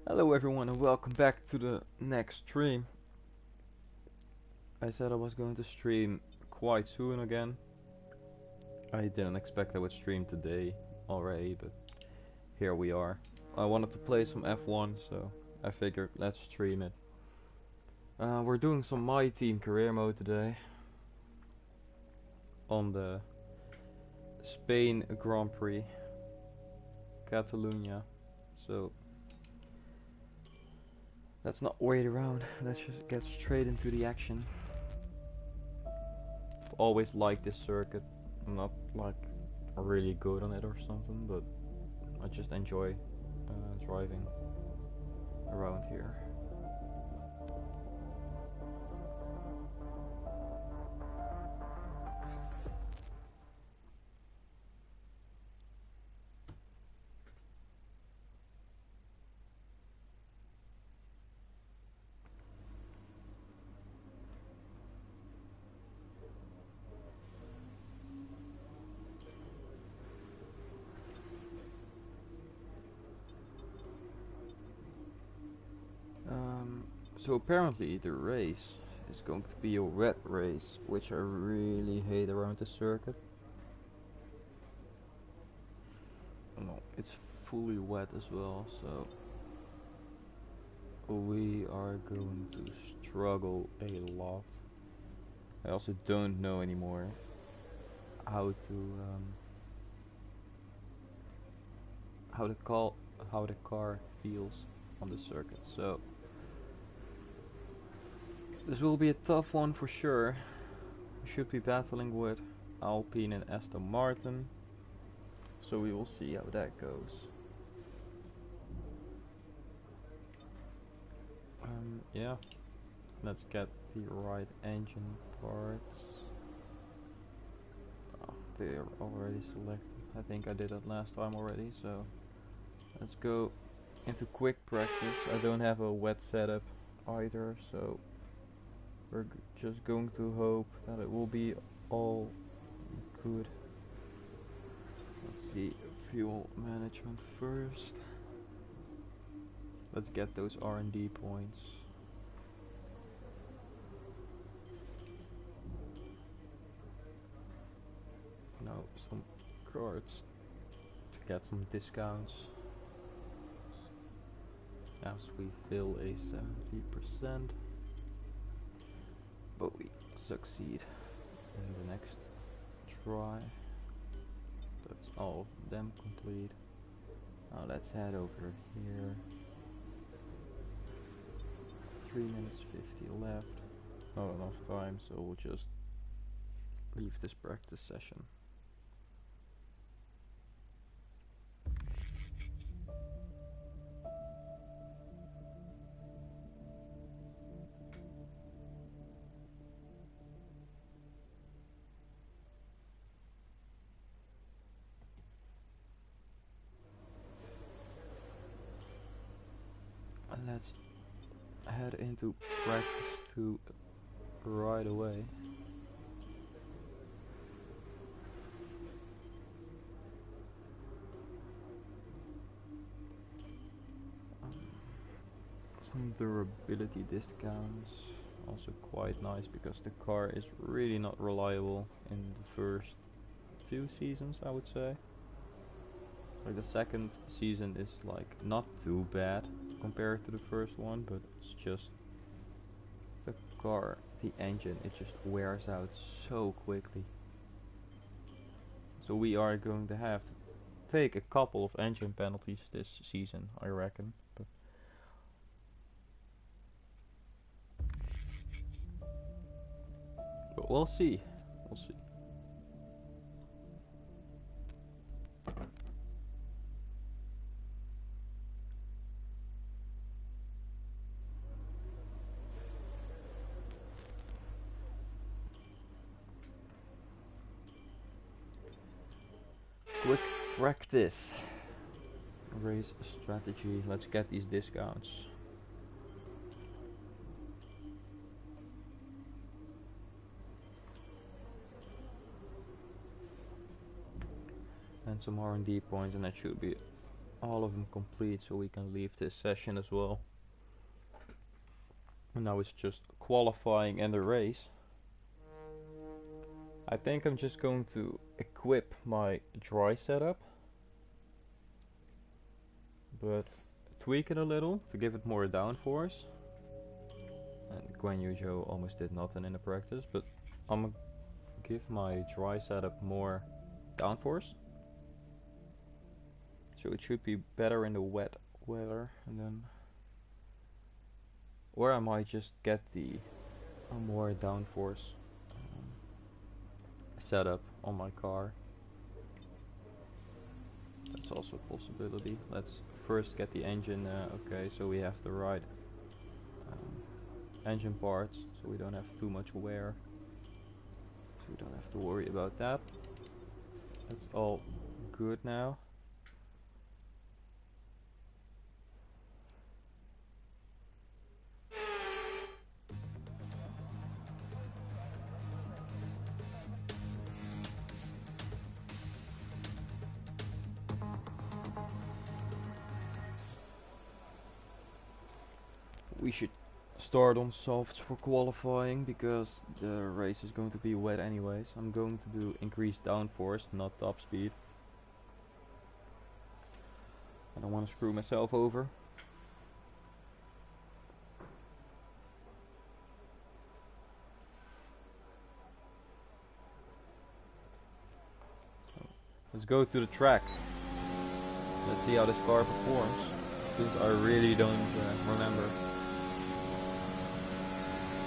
Hello everyone and welcome back to the next stream. I said I was going to stream quite soon again. I didn't expect I would stream today already, but here we are. I wanted to play some F1, so I figured let's stream it. We're doing some My Team career mode today on the Spain Grand Prix, Catalonia. So let's not wait around, let's just get straight into the action. I've always liked this circuit. I'm not like really good on it or something, but I just enjoy driving around here. So apparently the race is going to be a wet race, which I really hate around the circuit. No, it's fully wet as well, so we are going to struggle a lot. I also don't know anymore how to how the car feels on the circuit. So this will be a tough one for sure. We should be battling with Alpine and Aston Martin, so we will see how that goes. Yeah, let's get the right engine parts. Oh, they're already selected. I think I did that last time already, so let's go into quick practice. I don't have a wet setup either, so we're just going to hope that it will be all good. Let's see, fuel management first. Let's get those R&D points. Now some cards to get some discounts as we fill a 70%, but we succeed in the next try. That's all of them complete. Now let's head over here. 3 minutes 50 left. Not enough time, so we'll just leave this practice session. And let's head into practice 2 right away. Some durability discounts, also quite nice because the car is really not reliable in the first 2 seasons, I would say. Like the second season is like not too bad compared to the first one, but it's just the car, the engine, it just wears out so quickly. So we are going to have to take a couple of engine penalties this season, I reckon. But we'll see. We'll see. Quick practice. Race strategy. Let's get these discounts. And some R&D points, and that should be all of them complete so we can leave this session as well. And now it's just qualifying and the race. I think I'm just going to equip my dry setup, but tweak it a little to give it more downforce. And Guan Yu Zhou almost did nothing in the practice, but I'm gonna give my dry setup more downforce. So it should be better in the wet weather, and then, or I might just get the more downforce setup on my car. That's also a possibility. Let's first get the engine. Okay, so we have the right engine parts, so we don't have too much wear. So we don't have to worry about that. That's all good now. We should start on softs for qualifying because the race is going to be wet anyways. I'm going to do increased downforce, not top speed. I don't want to screw myself over. So let's go to the track. Let's see how this car performs, because I really don't remember.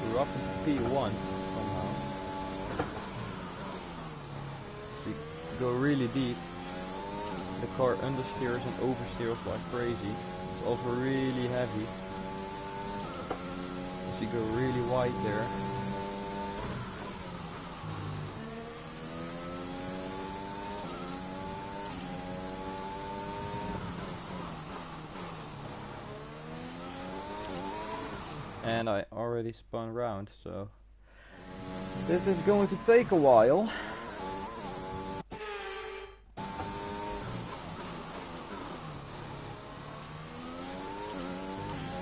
We're up into P1 somehow. We go really deep. The car understeers and oversteers like crazy. It's also really heavy. So you go really wide there. And I already spun round, so this is going to take a while.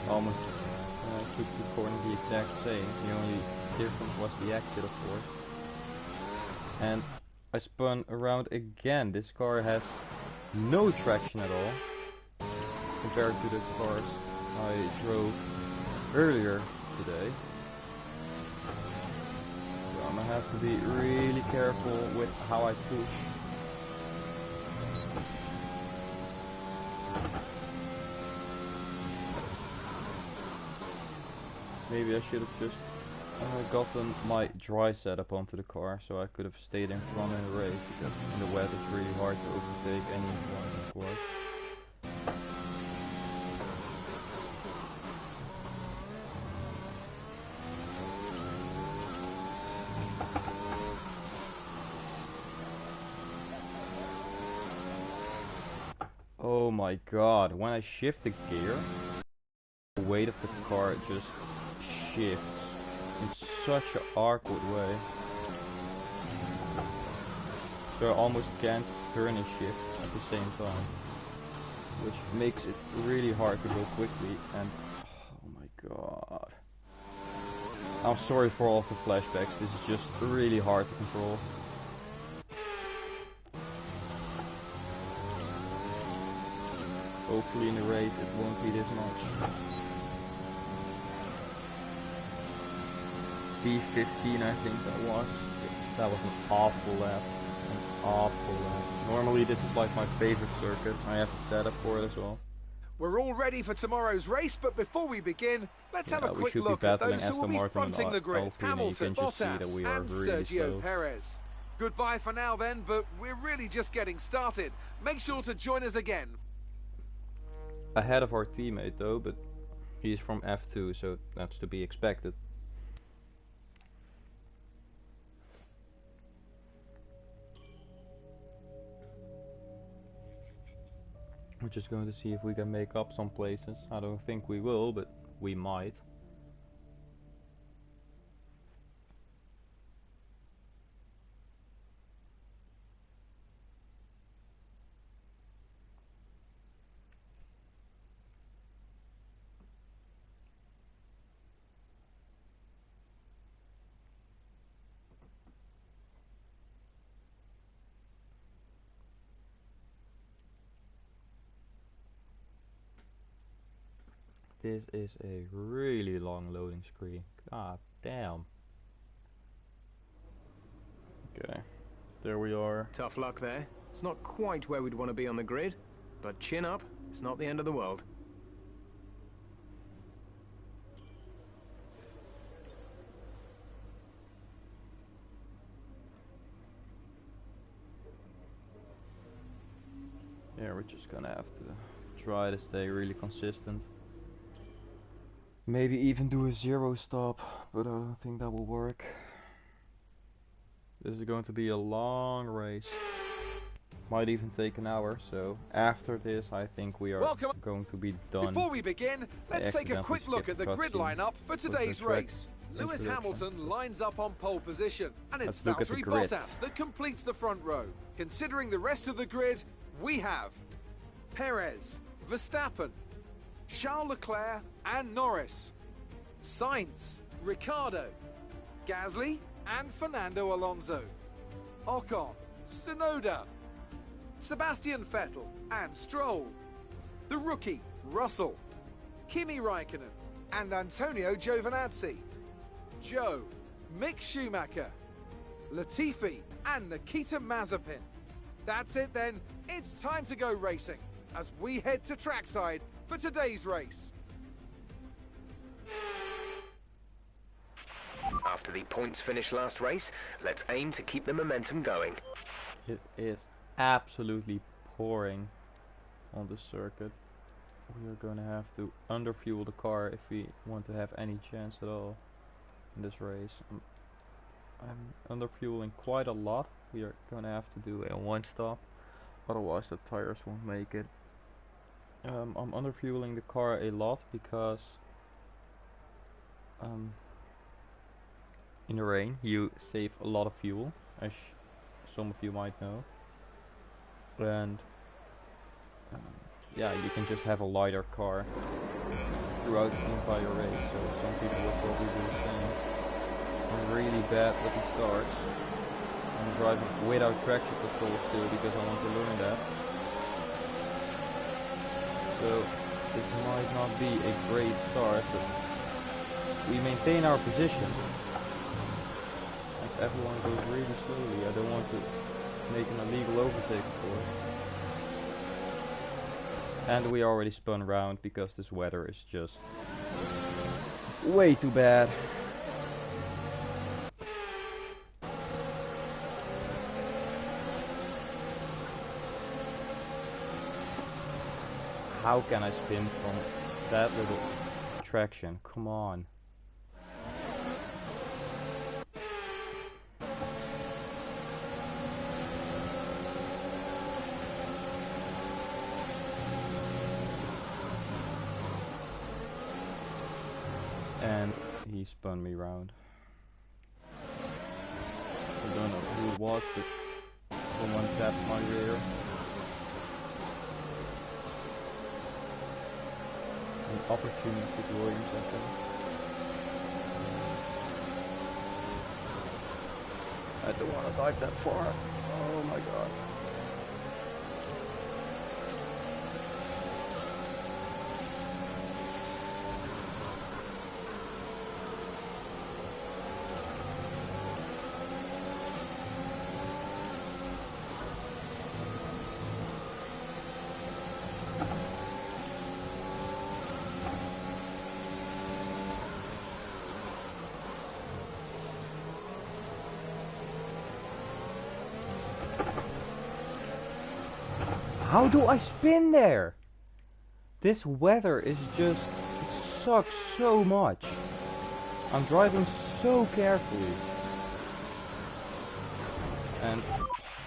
Almost took the corner the exact same. The only difference was the exit, of course. And I spun around again. This car has no traction at all compared to the cars I drove earlier today. So I'm gonna have to be really careful with how I push. Maybe I should have just gotten my dry setup onto the car so I could have stayed in front in the race, because in the wet it's really hard to overtake anyone, of course. Oh my god, when I shift the gear, the weight of the car just shifts in such an awkward way. So I almost can't turn and shift at the same time, which makes it really hard to go quickly. And oh my god, I'm sorry for all of the flashbacks, this is just really hard to control. Hopefully in the race it won't be this much. P15 I think that was. That was an awful lap. An awful lap. Normally this is like my favorite circuit. I have a setup for it as well. We're all ready for tomorrow's race, but before we begin, let's have a quick look at those who will be fronting the grid. Hamilton, Bottas and Sergio Perez. Goodbye for now then, but we're really just getting started. Make sure to join us again. Ahead of our teammate though, but he's from F2, so that's to be expected. We're just going to see if we can make up some places. I don't think we will, but we might. This is a really long loading screen. God damn. Okay, there we are. Tough luck there. It's not quite where we'd want to be on the grid, but chin up, it's not the end of the world. Yeah, we're just gonna have to try to stay really consistent. Maybe even do a 0 stop, but I don't think that will work. This is going to be a long race. Might even take an hour, so after this I think we are going to be done. Before we begin, let's take a quick look at the grid lineup for today's race. Lewis Hamilton lines up on pole position, and it's Valtteri Bottas that completes the front row. Considering the rest of the grid, we have Perez, Verstappen, Charles Leclerc and Norris, Sainz, Ricciardo, Gasly and Fernando Alonso, Ocon, Tsunoda, Sebastian Vettel and Stroll, the rookie Russell, Kimi Raikkonen and Antonio Giovinazzi, Joe, Mick Schumacher, Latifi and Nikita Mazepin. That's it then, it's time to go racing as we head to trackside for today's race. After the points finish last race, let's aim to keep the momentum going. It is absolutely pouring on the circuit. We are going to have to underfuel the car if we want to have any chance at all in this race. I'm underfueling quite a lot. We are going to have to do a 1 stop, otherwise the tires won't make it. I'm underfueling the car a lot because in the rain you save a lot of fuel, as some of you might know, and yeah, you can just have a lighter car throughout the entire race, so some people will probably do the same. I'm really bad with the starts. I'm driving without traction control still because I want to learn that. So this might not be a great start, but we maintain our position. As everyone goes really slowly, I don't want to make an illegal overtake, of course. And we already spun round because this weather is just way too bad. How can I spin from that little traction? Come on. And he spun me round. I don't know who it was, but someone tapped my rear. An opportunity to Williams, I think. I don't want to dive that far. Oh my god. How do I spin there? This weather is just, it sucks so much. I'm driving so carefully. And,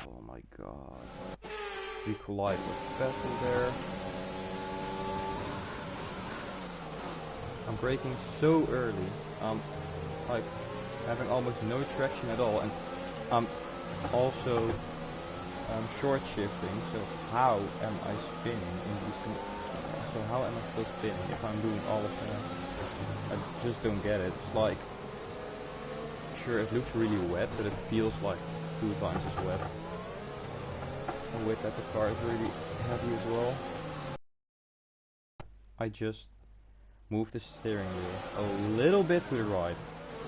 oh my god. We collide with Vettel there. I'm braking so early. Like, having almost no traction at all. And I'm also short shifting, so how am I spinning in these so how am I still spinning if I'm doing all of that? I just don't get it. It's like, sure, it looks really wet, but it feels like 2 times as wet. And with that, the car is really heavy as well. I just move the steering wheel a little bit to the right,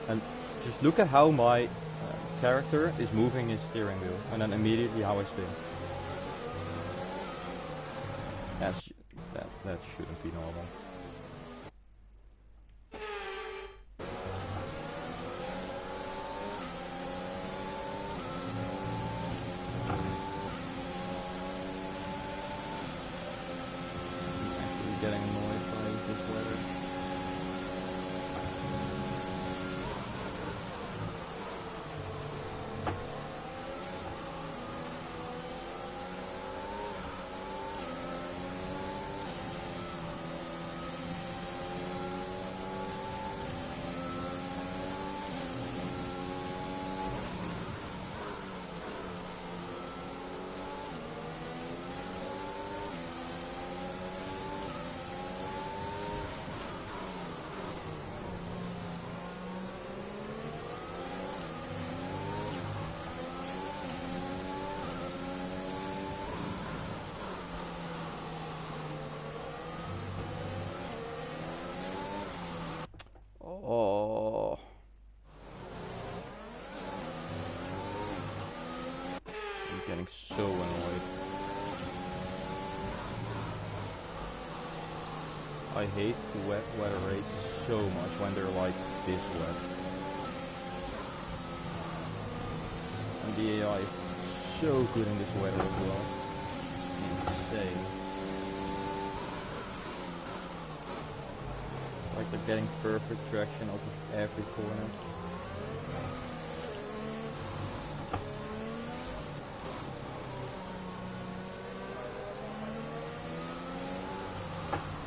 and just look at how my character is moving his steering wheel, and then immediately how I spin. That shouldn't be normal. Getting annoyed by this weather. Oh. I'm getting so annoyed. I hate wet weather races so much when they're like this wet. And the AI is so good in this weather as well. Insane. Like they're getting perfect traction off of every corner.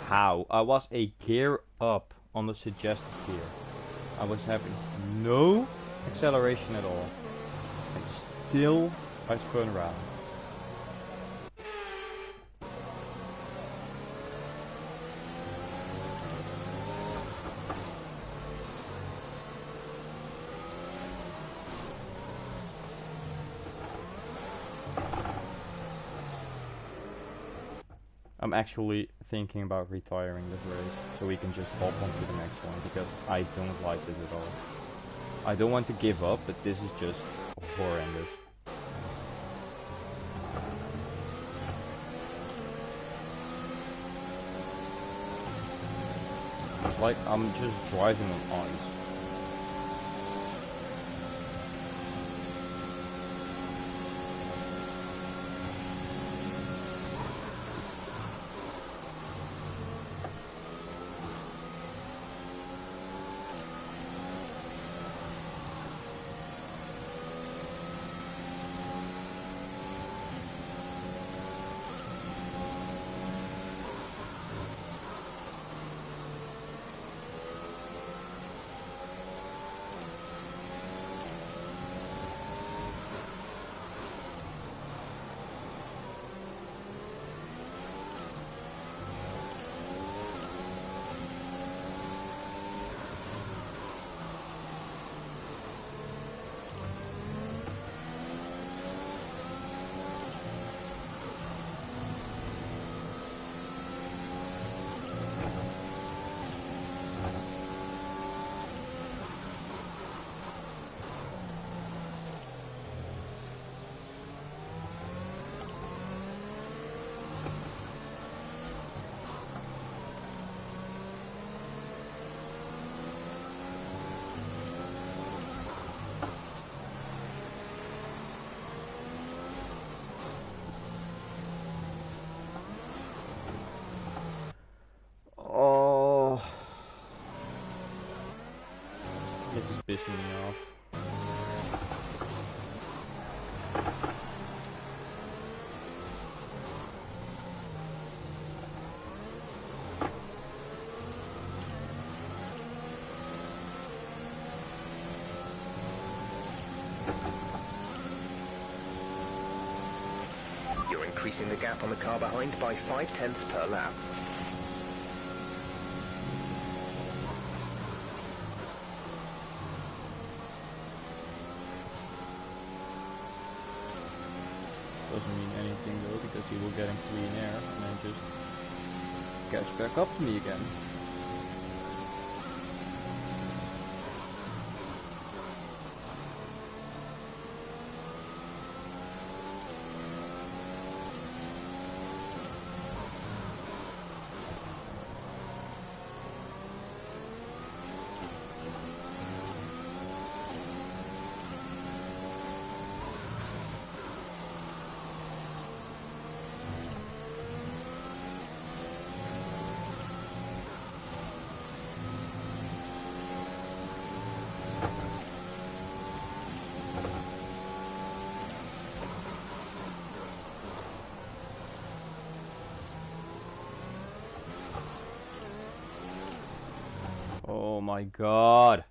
How? I was a gear up on the suggested gear. I was having no acceleration at all. And still I spun around. I'm actually thinking about retiring this race so we can just hop on to the next one because I don't like this at all. I don't want to give up, but this is just horrendous. It's like I'm just driving on ice. This is pissing me off. You're increasing the gap on the car behind by 0.5 per lap. Doesn't mean anything though, because he will get in clean air and then just catch back up to me again. my god.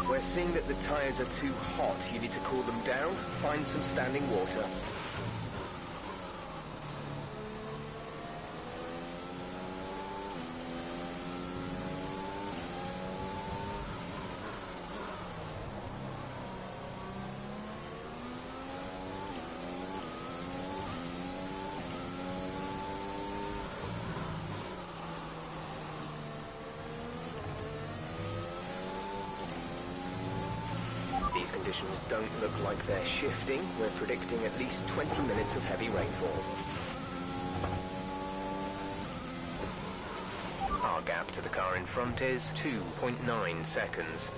We're seeing that the tyres are too hot. You need to cool them down. Find some standing water. These conditions don't look like they're shifting. We're predicting at least 20 minutes of heavy rainfall. Our gap to the car in front is 2.9 seconds.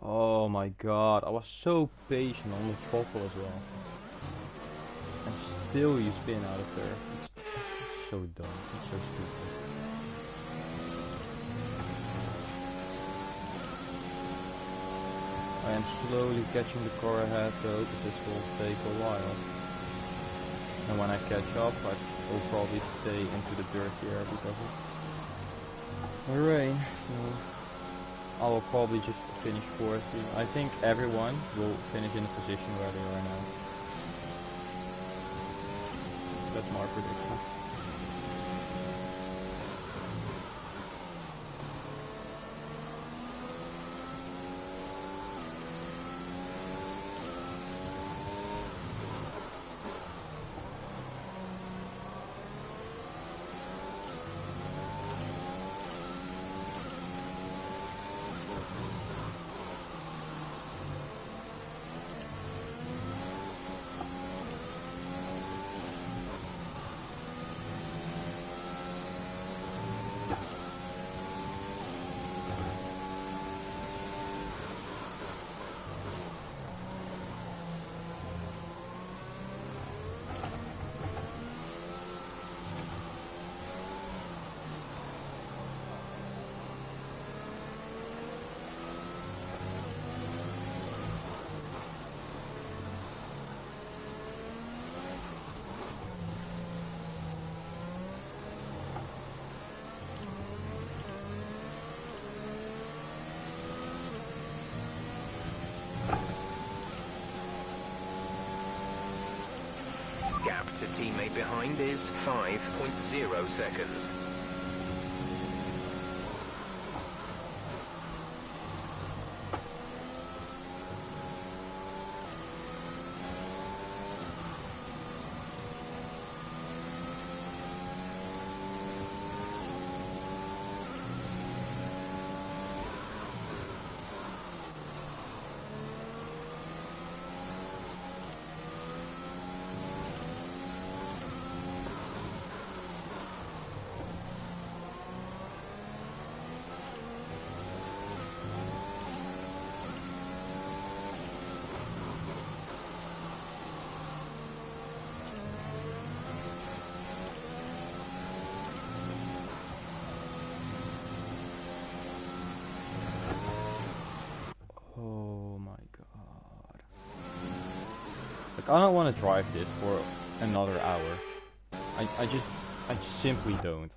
Oh my god, I was so patient on the throttle as well. And still you spin out of there. It's so dumb, it's so stupid. I am slowly catching the car ahead though, but this will take a while. And when I catch up, I will probably stay into the dirty air because of the rain. So I will probably just finish fourth. I think everyone will finish in the position where they are now. That's my prediction. Gap to teammate behind is 5.0 seconds. Like, I don't want to drive this for another hour. I simply don't.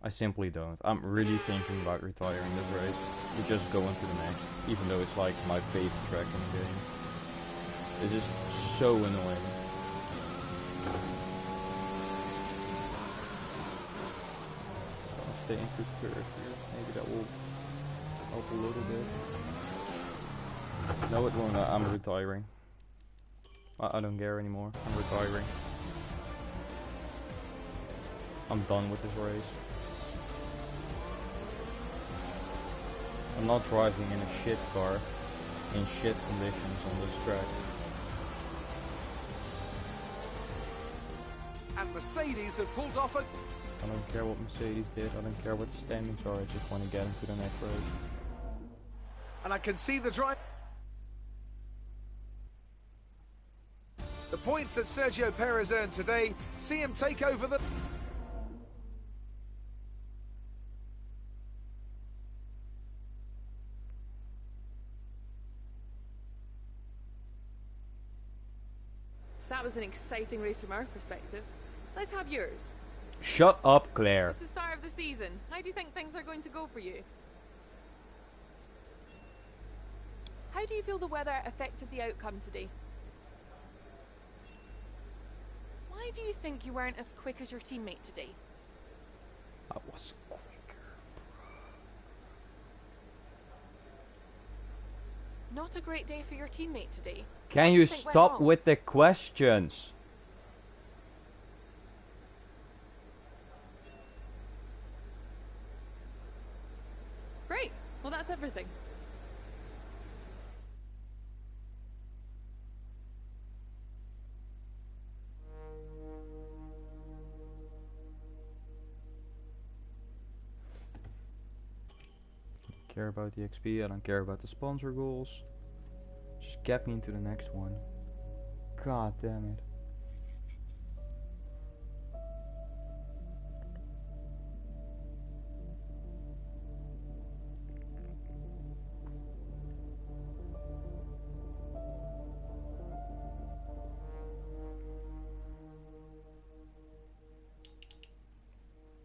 I simply don't. I'm really thinking about retiring this race. We just go into the next, even though it's like my favorite track in the game. This is so annoying. I'll stay into third here. Maybe that will help a little bit. No, it won't. I'm retiring. I don't care anymore. I'm retiring. I'm done with this race. I'm not driving in a shit car in shit conditions on this track. And Mercedes have pulled off a... I don't care what Mercedes did. I don't care what the standings are. I just want to get into the next race. And I can see the drive. The points that Sergio Perez earned today see him take over the... So that was an exciting race from our perspective. Let's have yours. Shut up, Claire. It's the start of the season. How do you think things are going to go for you? How do you feel the weather affected the outcome today? Why do you think you weren't as quick as your teammate today? I was quicker. Not a great day for your teammate today. Can you stop with the questions? Great. Well, that's everything. I don't care about the XP, I don't care about the sponsor goals. Just get me into the next one. God damn it.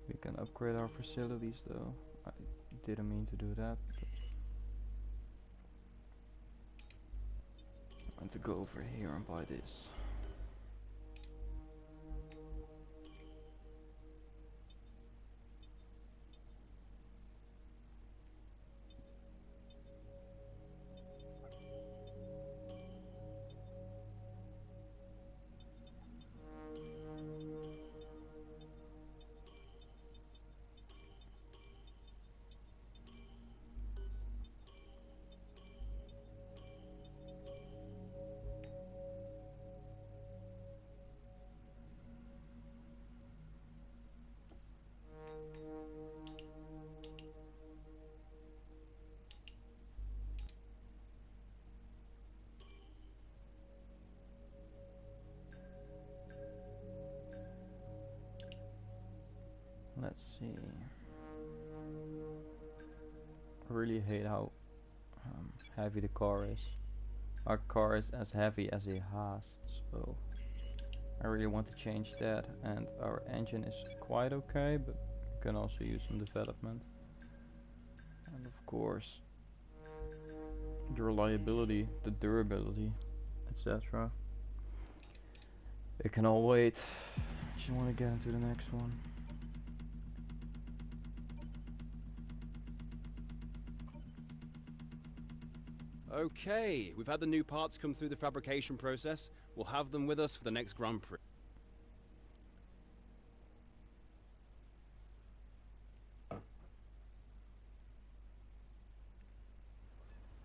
We can upgrade our facilities though. I didn't mean to do that. I want to go over here and buy this. Let's see. I really hate how heavy the car is. Our car is as heavy as a Haas, so I really want to change that. And our engine is quite okay, but we can also use some development. And of course, the reliability, the durability, etc. It can all wait. Just want to get into the next one. Okay, we've had the new parts come through the fabrication process. We'll have them with us for the next Grand Prix.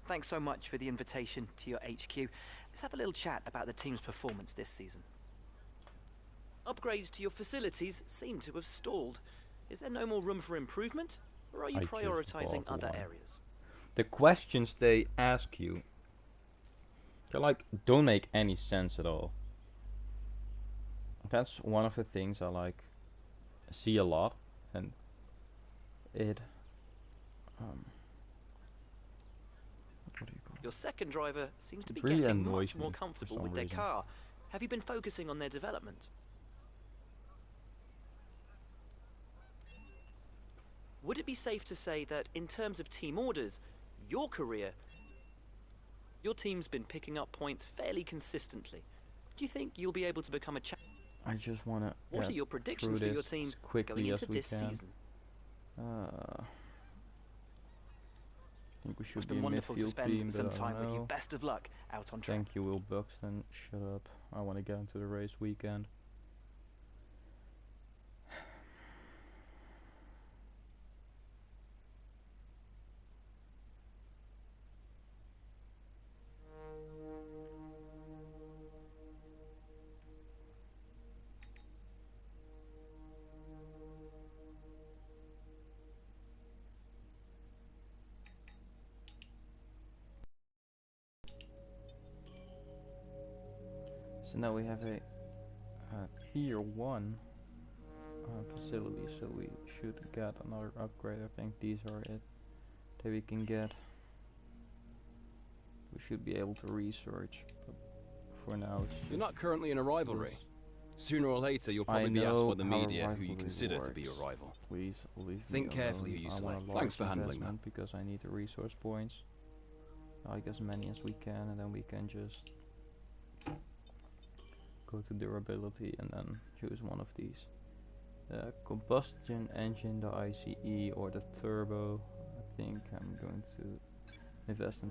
Thanks so much for the invitation to your HQ. Let's have a little chat about the team's performance this season. Upgrades to your facilities seem to have stalled. Is there no more room for improvement, or are you prioritizing other areas? The questions they ask you, they like don't make any sense at all. That's one of the things I like see a lot, and it what do you call it? Your second driver seems to be really getting much more comfortable with their car. Have you been focusing on their development? Would it be safe to say that, in terms of team orders, your team's been picking up points fairly consistently? Do you think you'll be able to become a I just want to. What are your predictions for your team going into this season? I think we should It's be been a wonderful to midfield spend team, some but I time don't with you. know. Best of luck out on track. Thank you, Will Buxton. Shut up. I want to get into the race weekend. So now we have a tier 1 facility, so we should get another upgrade. I think these are it that we can get. We should be able to research, but for now it's just You're not currently in a rivalry. Sooner or later you'll probably be asked by the media who you consider to be your rival. Please leave me Think carefully who you select. Thanks for handling that. Because I need the resource points. Like as many as we can, and then we can just go to durability and then choose one of these. The combustion engine, the ICE, or the turbo. I think I'm going to invest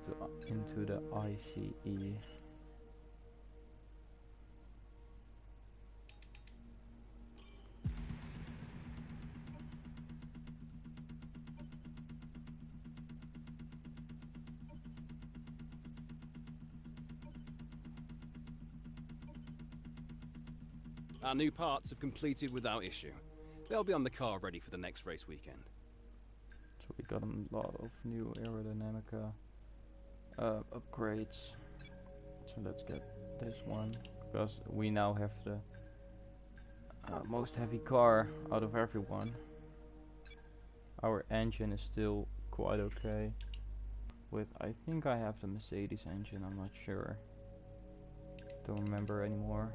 into the ICE. Our new parts have completed without issue. They'll be on the car ready for the next race weekend. So we got a lot of new aerodynamic upgrades. So let's get this one, because we now have the most heavy car out of everyone. Our engine is still quite okay. I think I have the Mercedes engine, I'm not sure. Don't remember anymore.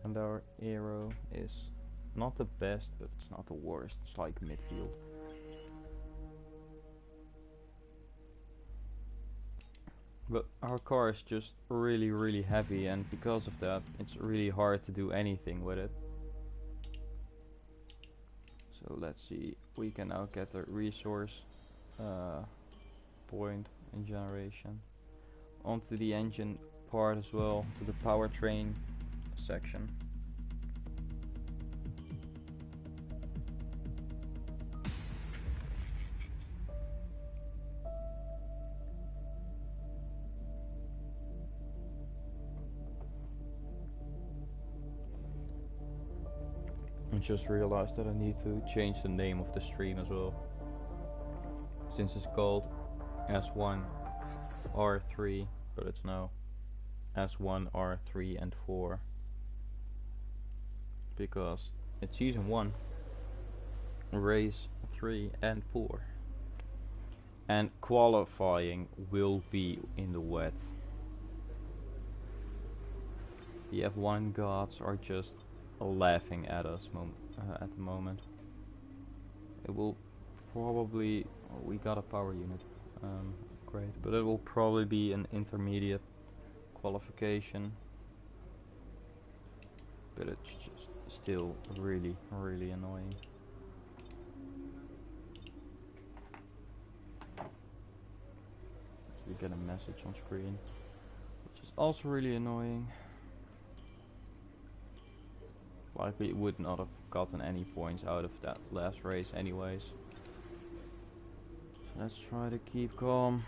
And our aero is not the best, but it's not the worst. It's like midfield. But our car is just really, really heavy, and because of that, it's really hard to do anything with it. So let's see. We can now get the resource point in generation onto the engine part as well, to the powertrain section. I just realized that I need to change the name of the stream as well, since it's called S1R3, but it's now S1R3 and 4, because it's season 1, race 3 and 4, and qualifying will be in the wet. The F1 gods are just laughing at us at the moment. It will probably, we got a power unit, great, but it will probably be an intermediate qualification, but it's just still really, really annoying. So we get a message on screen, which is also really annoying. Like we would not have gotten any points out of that last race anyways. So let's try to keep calm.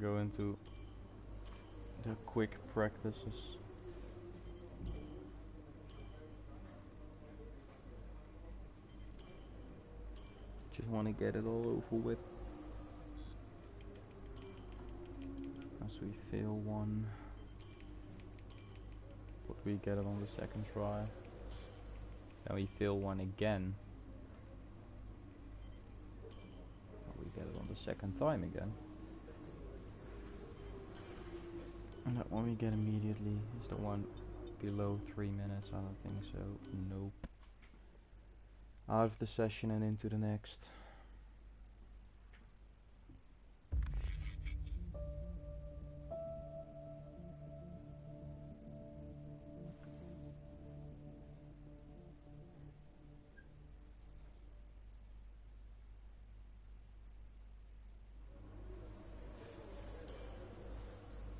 Go into the quick practices. Just want to get it all over with. As we fail one. But we get it on the second try. Then we fail one again. We get it on the second time again. And that one we get immediately is the one below 3 minutes. I don't think so. Nope. Out of the session and into the next.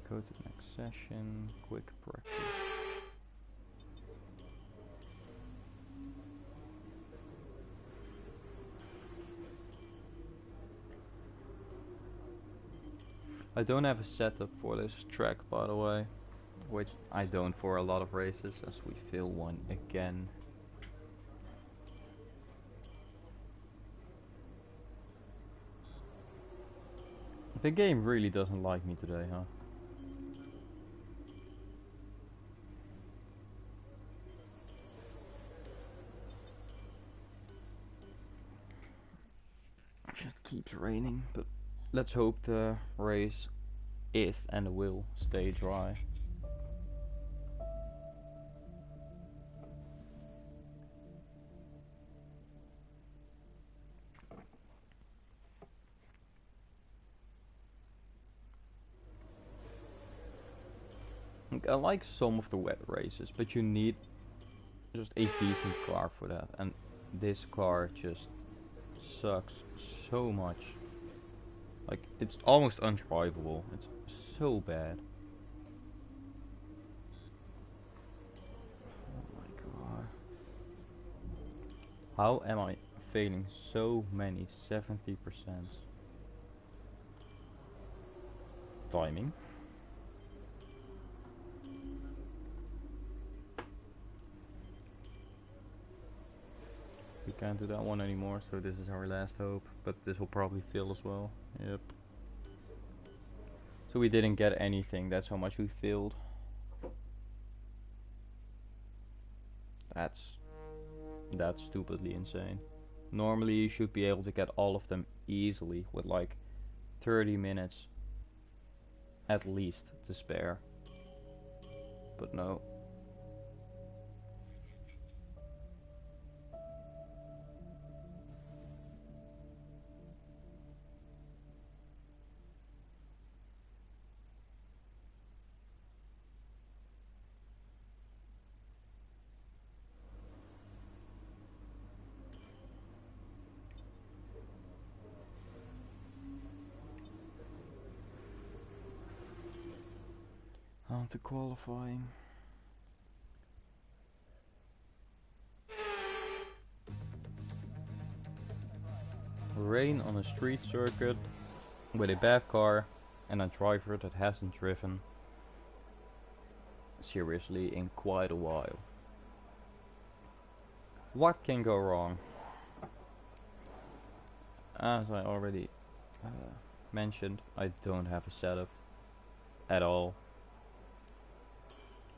Go to the next session, quick practice. I don't have a setup for this track, by the way, which I don't for a lot of races, as we fail one again. The game really doesn't like me today, huh? It just keeps raining, but let's hope the race is and will stay dry. I like some of the wet races, but you need just a decent car for that, and this car just sucks so much. Like, it's almost undrivable. It's so bad. Oh my god. How am I failing so many 70%? Timing. We can't do that one anymore, so this is our last hope, but this will probably fail as well. Yep. So we didn't get anything, that's how much we failed. That's stupidly insane. Normally you should be able to get all of them easily with like 30 minutes at least to spare. But no. On to qualifying. Rain on a street circuit with a bad car and a driver that hasn't driven seriously in quite a while. What can go wrong? As I already mentioned, I don't have a setup at all.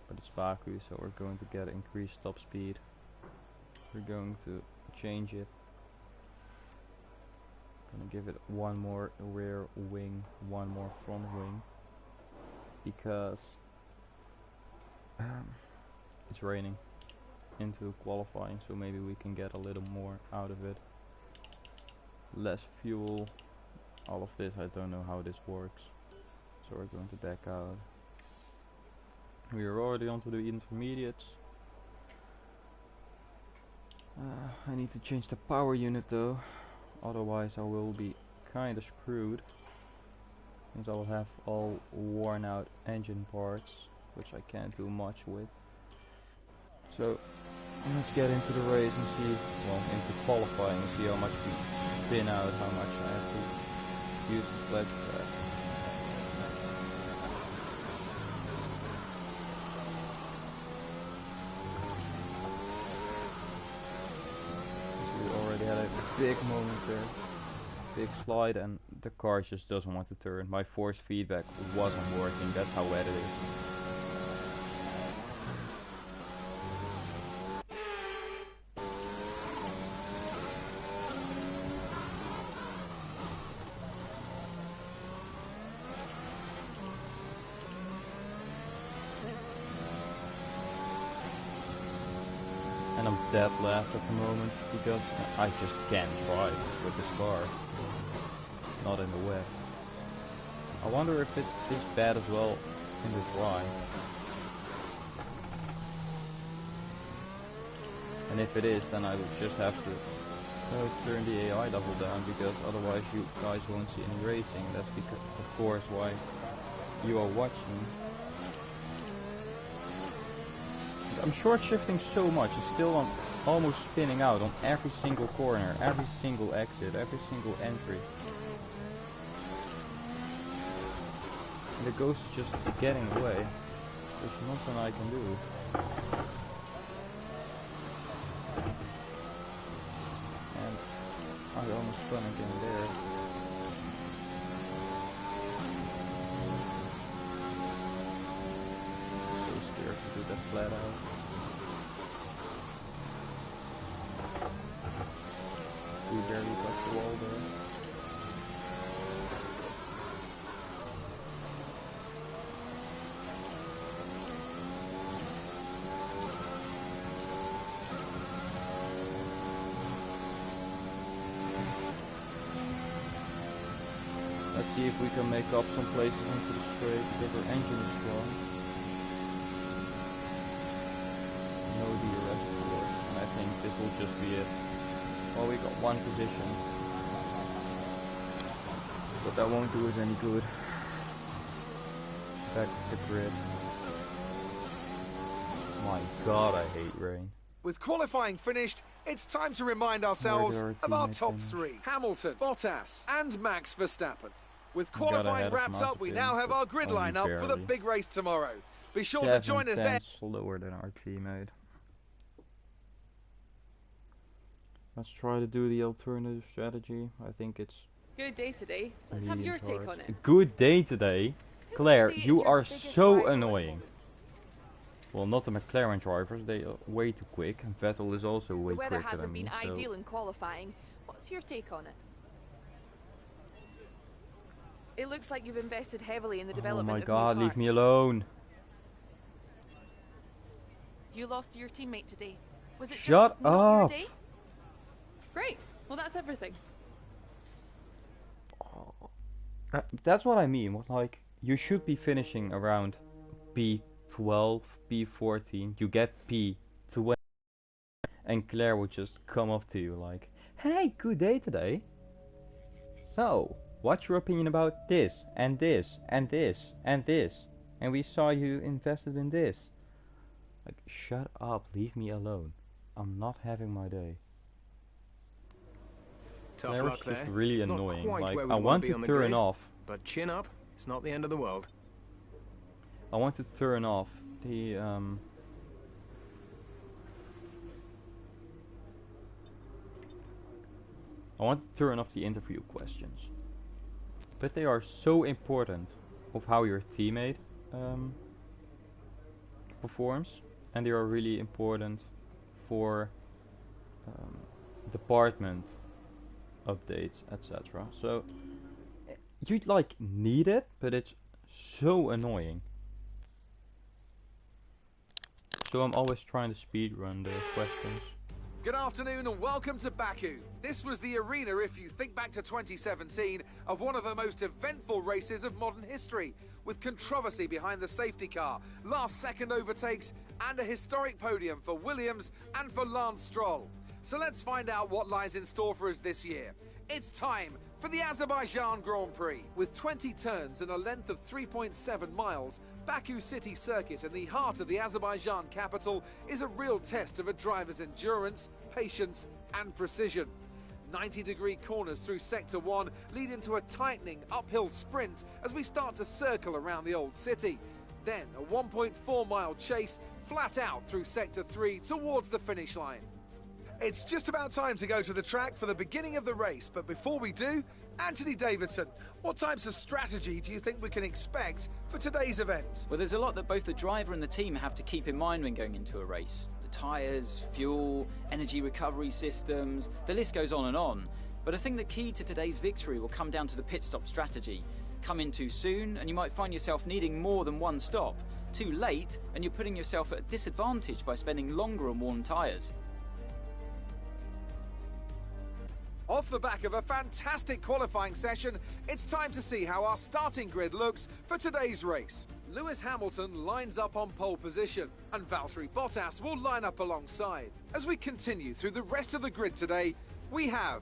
But it's Baku, so we're going to get increased top speed. We're going to change it. Gonna give it one more rear wing, one more front wing, because it's raining into qualifying, so maybe we can get a little more out of it. Less fuel, all of this, I don't know how this works, so we're going to back out. We are already onto the intermediates. I need to change the power unit though, otherwise I will be kinda screwed, since I will have all worn out engine parts, which I can't do much with. So let's get into the race and see, well, into qualifying and see how much we spin out, how much I have to use the flat track. Big moment there, big slide, and the car just doesn't want to turn. My force feedback wasn't working, that's how wet it is. dead last at the moment because I just can't drive with this car. Not in the wet. I wonder if it is bad as well in the dry. And if it is, then I would just have to turn the AI level down, because otherwise you guys won't see any racing. That's because, of course, why you are watching. I'm short shifting so much, it's still on almost spinning out on every single corner, every single exit, every single entry. And the ghost is just getting away. There's nothing I can do. And I almost spun again there. So scared to do that flat out. We barely touched the wall there. Let's see if we can make up some places into the straight because our engine is strong. No DRS of course, and I think this will just be it. Well, we got one position, but that won't do us any good. Back to the grid. My god, I hate rain. With qualifying finished, it's time to remind ourselves of our top three: Hamilton, Bottas and Max Verstappen. With qualifying wrapped up, we now have our grid line up for the big race tomorrow. Be sure to join us there. Slower than our teammate. Let's try to do the alternative strategy. I think it's good day today. Let's have your take on it. Good day today. Claire, you are so annoying. Well, not the McLaren drivers, they are way too quick, and Vettel is also way quicker than me. The weather hasn't been ideal in qualifying. What's your take on it? It looks like you've invested heavily in the development of new parts. Oh my god, leave me alone. You lost to your teammate today. Was it Shut just not your up. day? Great. Well, that's everything. That's what I mean. Like, you should be finishing around P12, P14. You get P20, and Claire will just come up to you like, "Hey, good day today. So, what's your opinion about this and this and this and this? And we saw you invested in this." Like, shut up, leave me alone. I'm not having my day. Tough luck there. Really annoying. Like, I want to turn off. But chin up, it's not the end of the world. I want to turn off the I want to turn off the interview questions. But they are so important of how your teammate performs, and they are really important for department updates, etc. So you'd like need it, but it's so annoying. So I'm always trying to speedrun the questions. Good afternoon and welcome to Baku. This was the arena, if you think back to 2017, of one of the most eventful races of modern history, with controversy behind the safety car, last-second overtakes, and a historic podium for Williams and for Lance Stroll. So let's find out what lies in store for us this year. It's time for the Azerbaijan Grand Prix. With 20 turns and a length of 3.7 miles, Baku City Circuit in the heart of the Azerbaijan capital is a real test of a driver's endurance, patience and precision. 90-degree corners through Sector 1 lead into a tightening uphill sprint as we start to circle around the old city. Then a 1.4-mile chase flat out through Sector 3 towards the finish line. It's just about time to go to the track for the beginning of the race, but before we do, Anthony Davidson, what types of strategy do you think we can expect for today's event? Well, there's a lot that both the driver and the team have to keep in mind when going into a race. The tyres, fuel, energy recovery systems, the list goes on and on. But I think the key to today's victory will come down to the pit stop strategy. Come in too soon and you might find yourself needing more than one stop. Too late and you're putting yourself at a disadvantage by spending longer on worn tyres. Off the back of a fantastic qualifying session, it's time to see how our starting grid looks for today's race. Lewis Hamilton lines up on pole position, and Valtteri Bottas will line up alongside. As we continue through the rest of the grid today, we have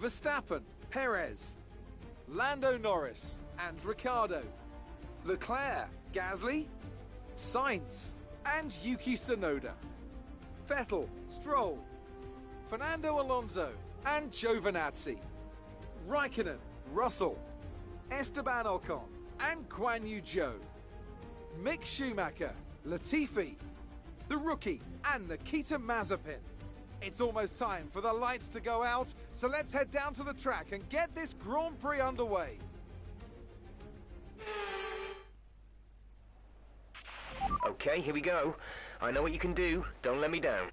Verstappen, Perez, Lando Norris and Ricciardo, Leclerc, Gasly, Sainz and Yuki Tsunoda, Vettel, Stroll, Fernando Alonso and Giovinazzi, Raikkonen, Russell, Esteban Ocon and Guan Yu Zhou, Mick Schumacher, Latifi, the rookie and Nikita Mazepin. It's almost time for the lights to go out, so let's head down to the track and get this Grand Prix underway. Okay, here we go. I know what you can do. Don't let me down.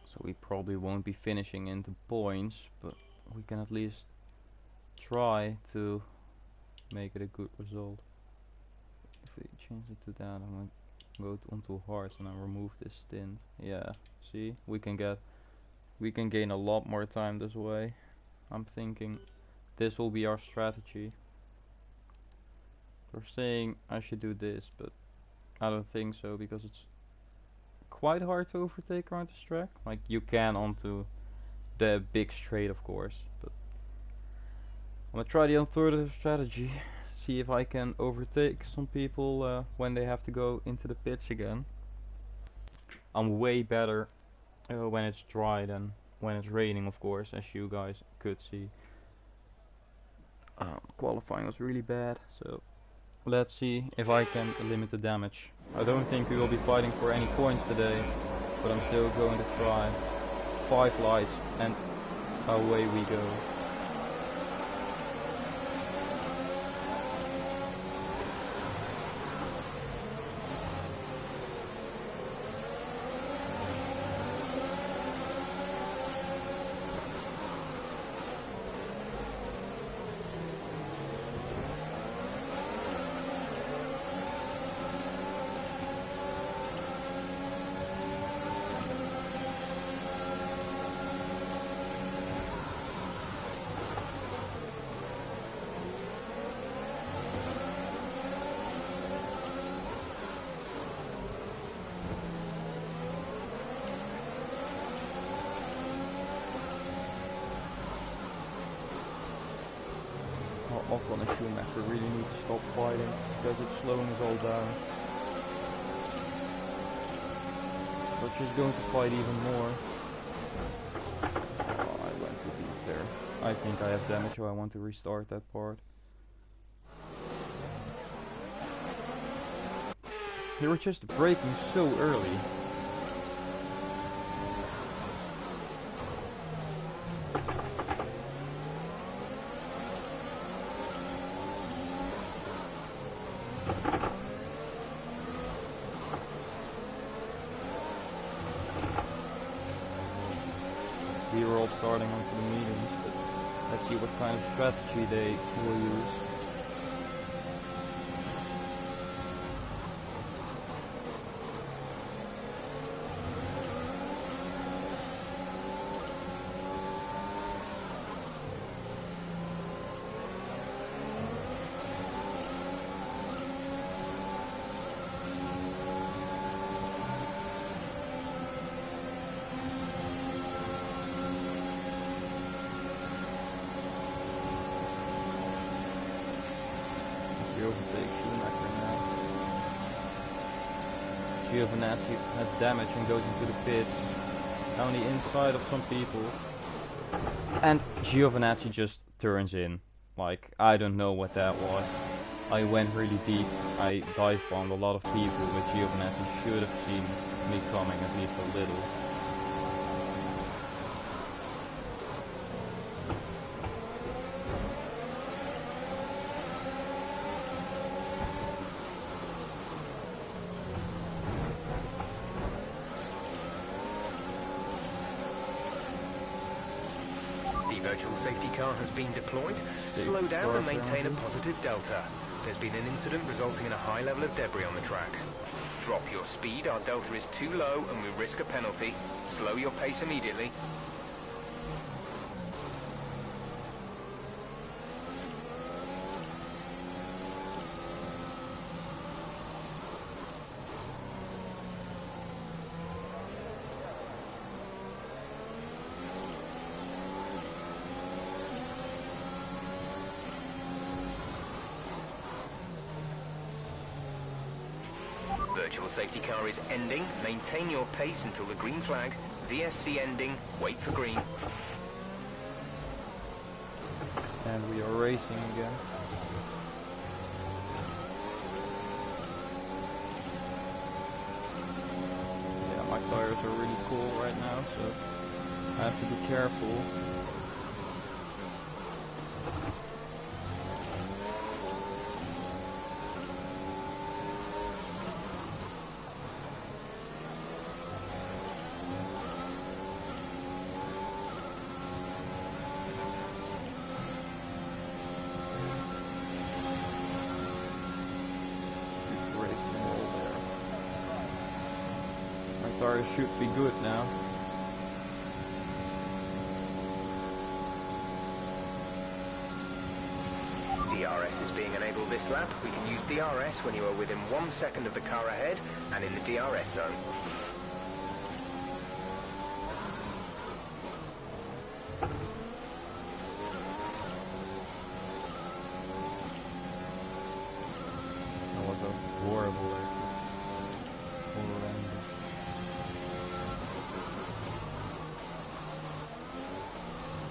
So we probably won't be finishing into points, but we can at least try to make it a good result. If we change it to that, I'm going to go onto hards and I'll remove this stint. Yeah, see, we can gain a lot more time this way. I'm thinking this will be our strategy. They're saying I should do this, but I don't think so, because it's quite hard to overtake around this track. Like, you can onto the big straight, of course, but I'm gonna try the alternative strategy. See if I can overtake some people when they have to go into the pits again. I'm way better when it's dry than when it's raining, of course, as you guys could see. Qualifying was really bad, so let's see if I can limit the damage. I don't think we will be fighting for any points today, but I'm still going to try. 5 lights and away we go. Ocon and Schumacher really need to stop fighting because it's slowing us all down. We're just going to fight even more. Oh, I went too deep there. I think I have damage, so I want to restart that part. They were just braking so early. We were all starting onto the mediums, but let's see what kind of strategy they will use. Overtake Schumacher now. Giovinazzi has damage and goes into the pits. Down the inside of some people. And Giovinazzi just turns in. Like, I don't know what that was. I went really deep. I dive bombed a lot of people, but Giovinazzi should have seen me coming at least a little. The virtual safety car has been deployed. Slow down and maintain a positive delta. There's been an incident resulting in a high level of debris on the track. Drop your speed, our delta is too low and we risk a penalty. Slow your pace immediately. Your safety car is ending. Maintain your pace until the green flag. VSC ending. Wait for green. And we are racing again. Yeah, my tires are really cool right now, so I have to be careful. Tires should be good now. DRS is being enabled this lap. We can use DRS when you are within 1 second of the car ahead and in the DRS zone. That was a horrible exit.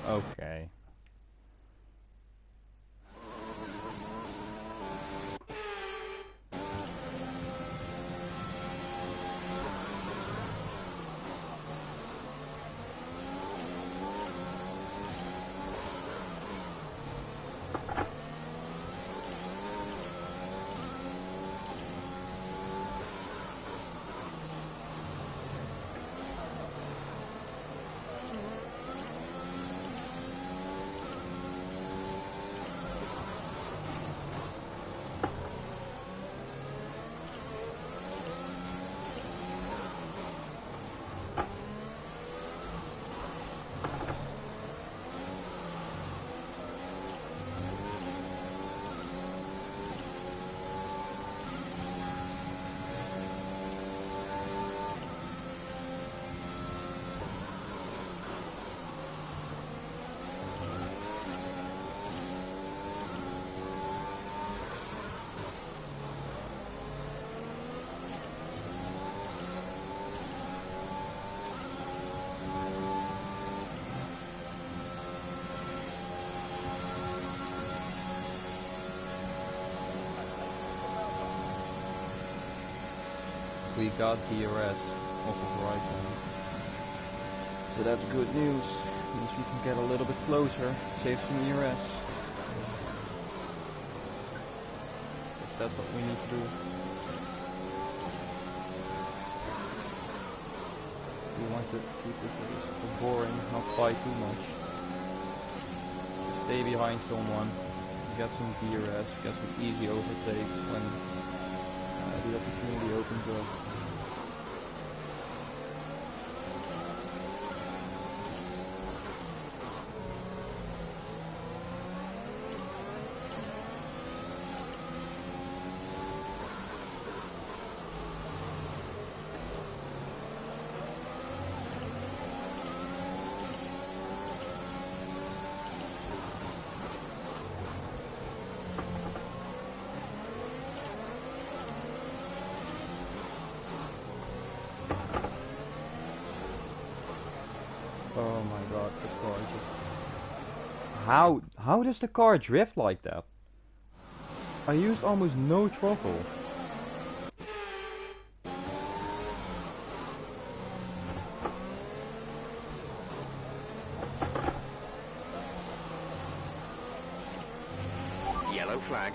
Okay. We got DRS off of right now. So that's good news. Means we can get a little bit closer, save some ERS. That's what we need to do. We want to keep it boring, not fight too much. Stay behind someone, get some DRS, get some easy overtakes when the opportunity opens up. Oh my god, the car just... How does the car drift like that? I used almost no throttle. Yellow flag.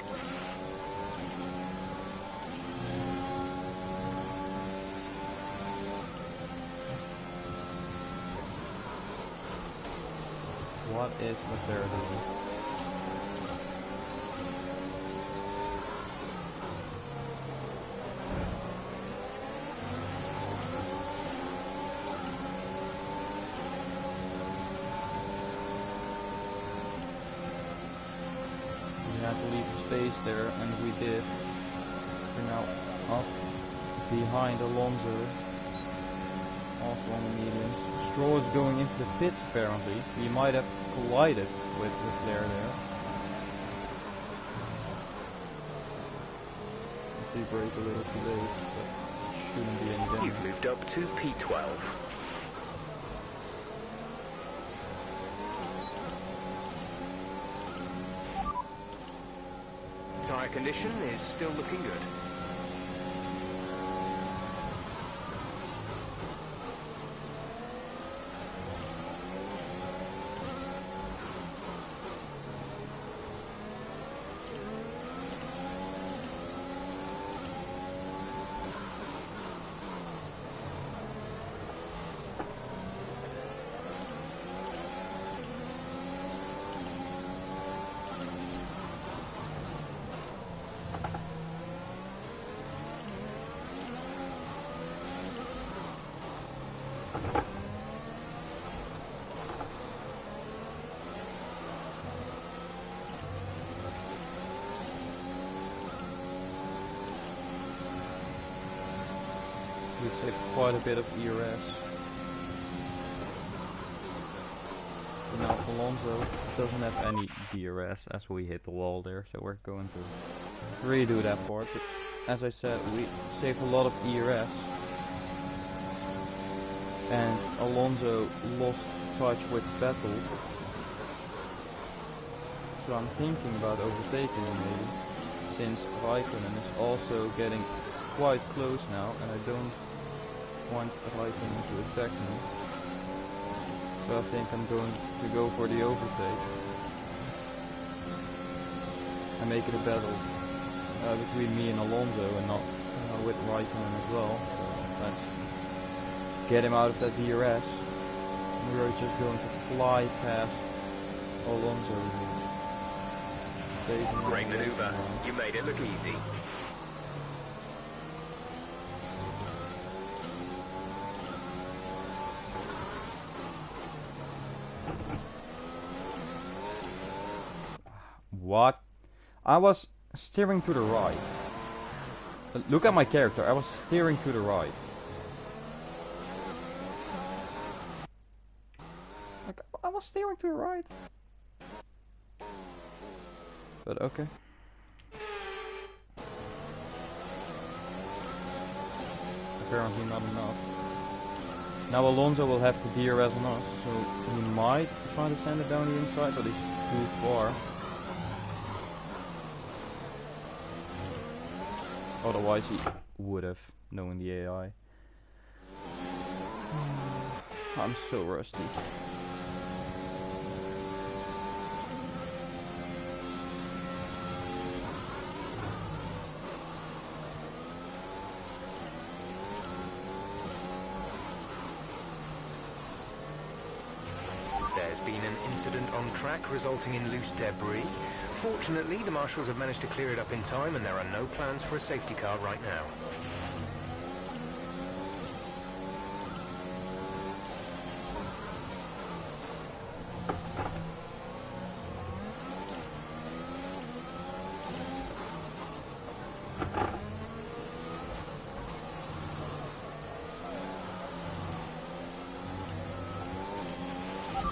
What is what they're doing? We had to leave a space there, and we did. We're now up behind Alonso, also on the mediums. Stroll is going into the pits apparently. He might have collided with Leclerc there. He brake a little too late, but shouldn't be any damage. You've moved up to P12. Tyre condition is still looking good. We saved quite a bit of ERS. So now Alonso doesn't have any DRS as we hit the wall there, so we're going to redo that part. But as I said, we saved a lot of ERS, and Alonso lost touch with Vettel. So I'm thinking about overtaking him maybe, since Raikkonen is also getting quite close now, and I don't want Raikkonen to attack me. So I think I'm going to go for the overtake and make it a battle between me and Alonso, and not with Raikkonen as well. So let's get him out of that DRS. And we're just going to fly past Alonso. Great maneuver. You made it look easy. What? I was steering to the right. Look at my character. I was steering to the right. Like, I was steering to the right. But okay. Apparently not enough. Now Alonso will have the DRS on us, so he might try to send it down the inside, but he's too far. Otherwise he would have known the AI. I'm so rusty. There's been an incident on track resulting in loose debris. Fortunately, the marshals have managed to clear it up in time, and there are no plans for a safety car right now.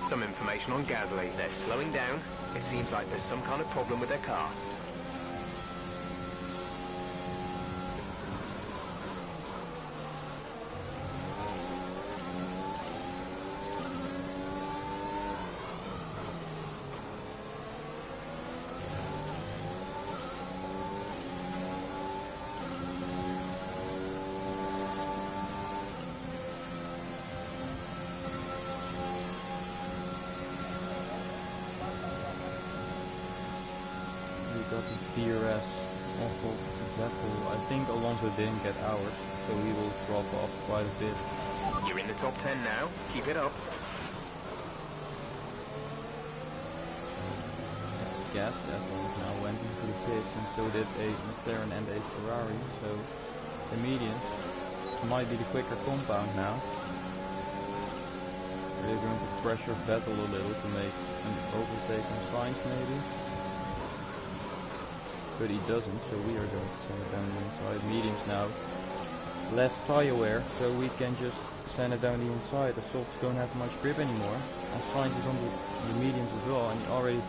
Some information on Gasly. They're slowing down. It seems like there's some kind of problem with their car. Got the DRS off of Vettel. I think Alonso didn't get ours, so he will drop off quite a bit. You're in the top 10 now. Keep it up. Gas Vettel now went into the pits, and so did a McLaren and a Ferrari, so the medians might be the quicker compound now. They're going to pressure Vettel a little to make an overtake on Sainz maybe. But he doesn't, so we are going to send it down the inside. Mediums now, less tyre wear, so we can just send it down the inside. The softs don't have much grip anymore. And Sainz is on the mediums as well, and he already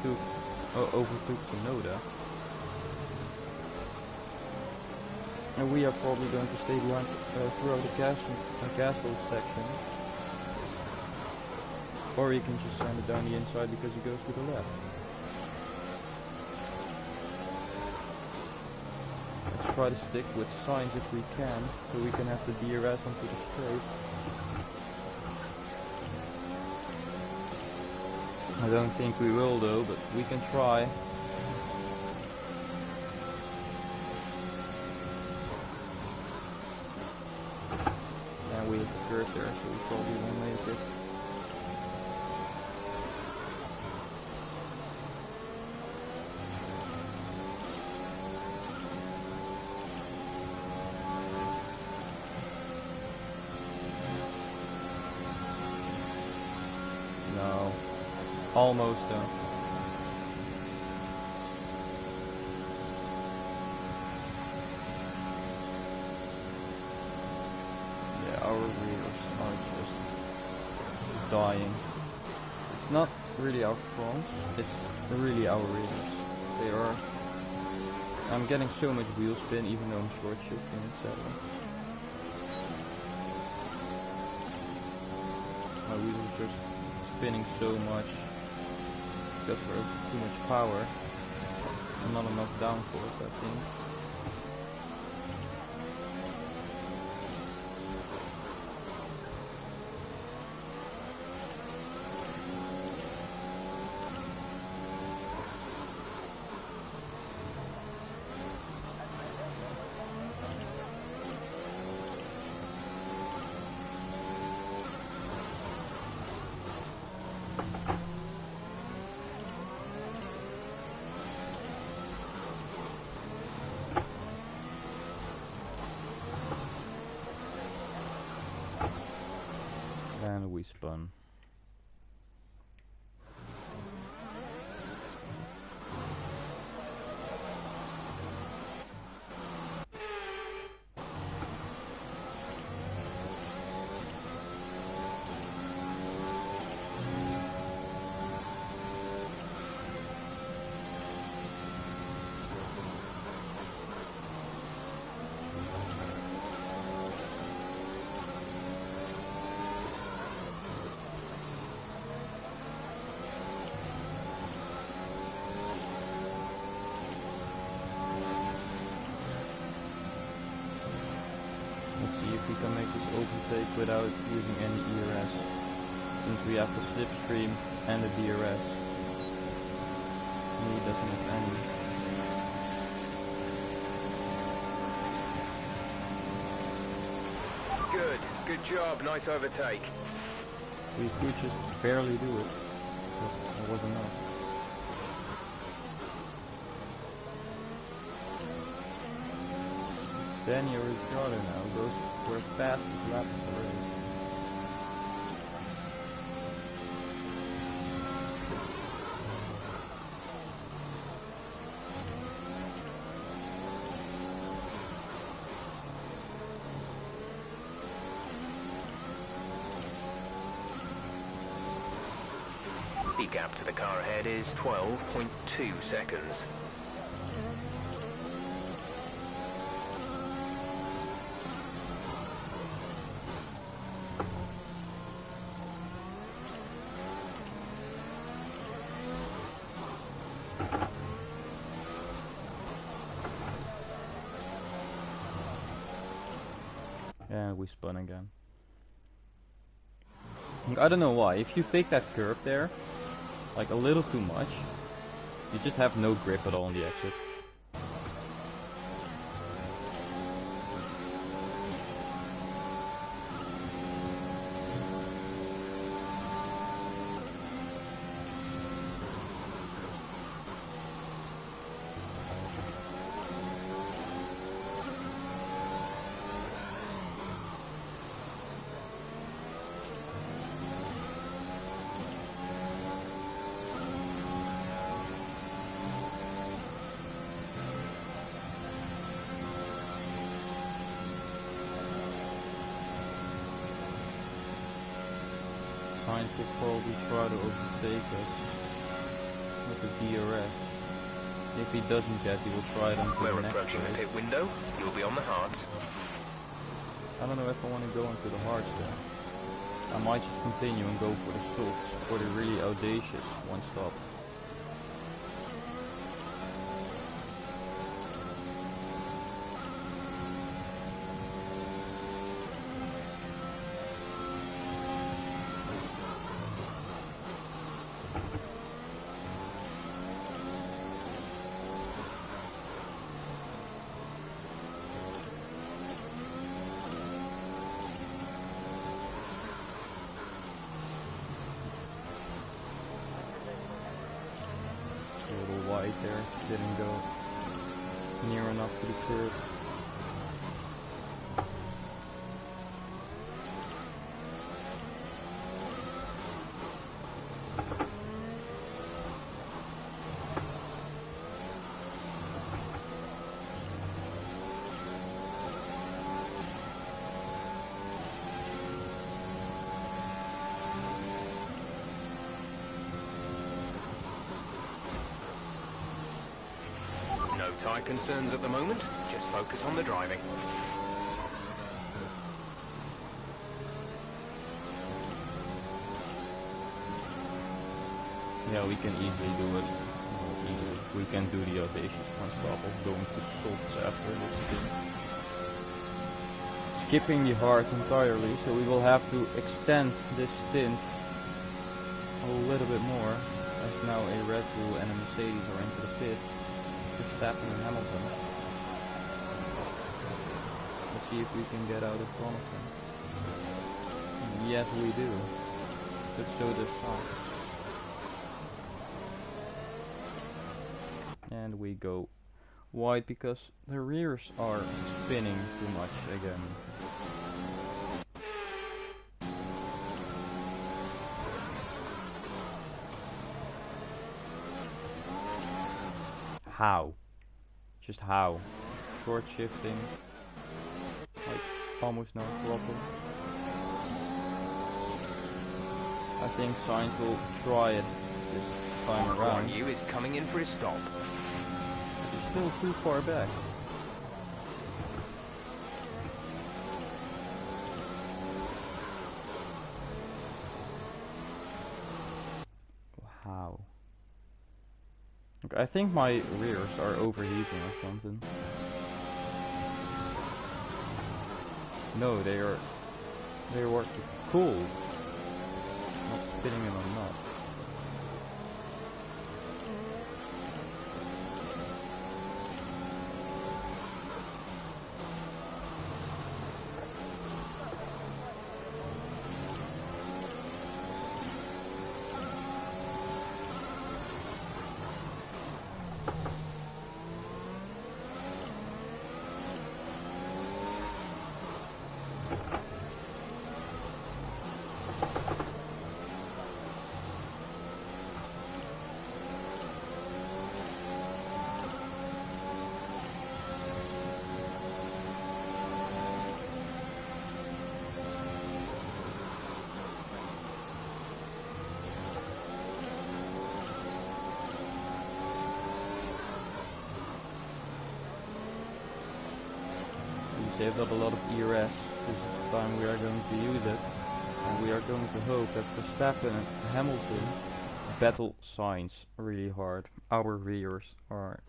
overtook Tsunoda. And we are probably going to stay behind throughout the castle section. Or you can just send it down the inside because it goes to the left. Let's try to stick with signs if we can, so we can have the DRS onto the straight. I don't think we will though, but we can try. And we have the curve there, so we probably won't make it. No. Almost done. Yeah, our rears are just dying. It's not really our fronts, it's really our rears. They are... I'm getting so much wheel spin even though I'm short shifting, etc. My wheels are just spinning so much because we're too much power and not enough downforce, I think. And we spun. We can make this overtake without using any DRS, since we have the slipstream and the DRS. And he doesn't have any. Good job, nice overtake. We could just barely do it, but it wasn't enough. Daniel Ricciardo now goes for a fastest lap of the race. The gap to the car ahead is 12.2 seconds. And we spun again. I don't know why. If you take that curve there, like a little too much, you just have no grip at all on the exit. Sainz will probably try to overtake us with the DRS. If he doesn't yet, he will try it until We're the next approaching the pit window. You'll be on the hards. I don't know if I want to go into the hards there. I might just continue and go for the softs, for the really audacious one stop. Wide there, didn't go near enough to the curb. No tyre concerns at the moment, just focus on the driving. Yeah, we can easily do it. We can do the audacious one stop of going to softs after this thing. Skipping the hards entirely, so we will have to extend this stint a little bit more, as now a Red Bull and a Mercedes are into the pit. Verstappen and Hamilton. Let's see if we can get out in front of them. Yes, we do. But so does Sainz. And we go wide because the rears are spinning too much again. How? Just how? Short shifting, like almost no throttle. I think Sainz will try it this time around. Guan Yu is coming in for his stop. He's still too far back. How? I think my rears are overheating or something. No, they are cool. Not spinning them or not. Saved up a lot of ERS. This is the time we are going to use it, and we are going to hope that Verstappen and Hamilton battle Sainz really hard. Our rears are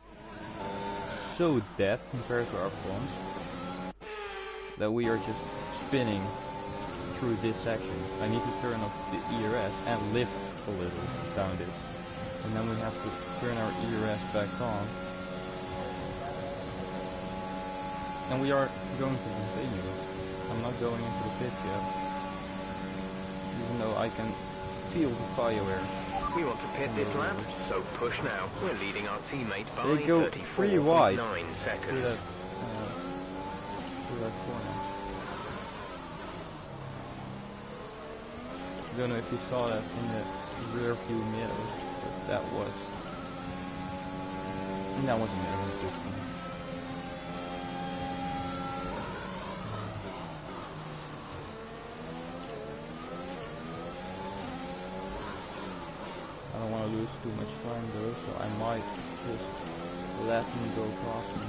so dead compared to our fronts that we are just spinning through this section. I need to turn off the ERS and lift a little down this, and then we have to turn our ERS back on. And we are going to continue. I'm not going into the pit yet. Even though I can feel the fire air. We want to pit this lap, so push now. We're leading our teammate by they go 34.9 seconds. Through that corner. I don't know if you saw that in the rear view mirror, but that was a mirror system. I don't want to to lose too much time though, so I might just let him go past me.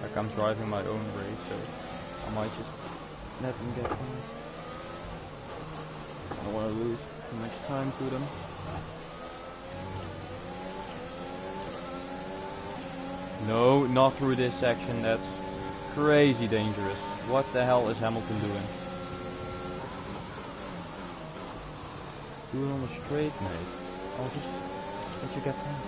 Like I'm driving my own race, so I might just let them get past. I don't want to lose too much time to them. No, not through this section, that's crazy dangerous. What the hell is Hamilton doing? Do it on the straight, mate. I'll just let you get past.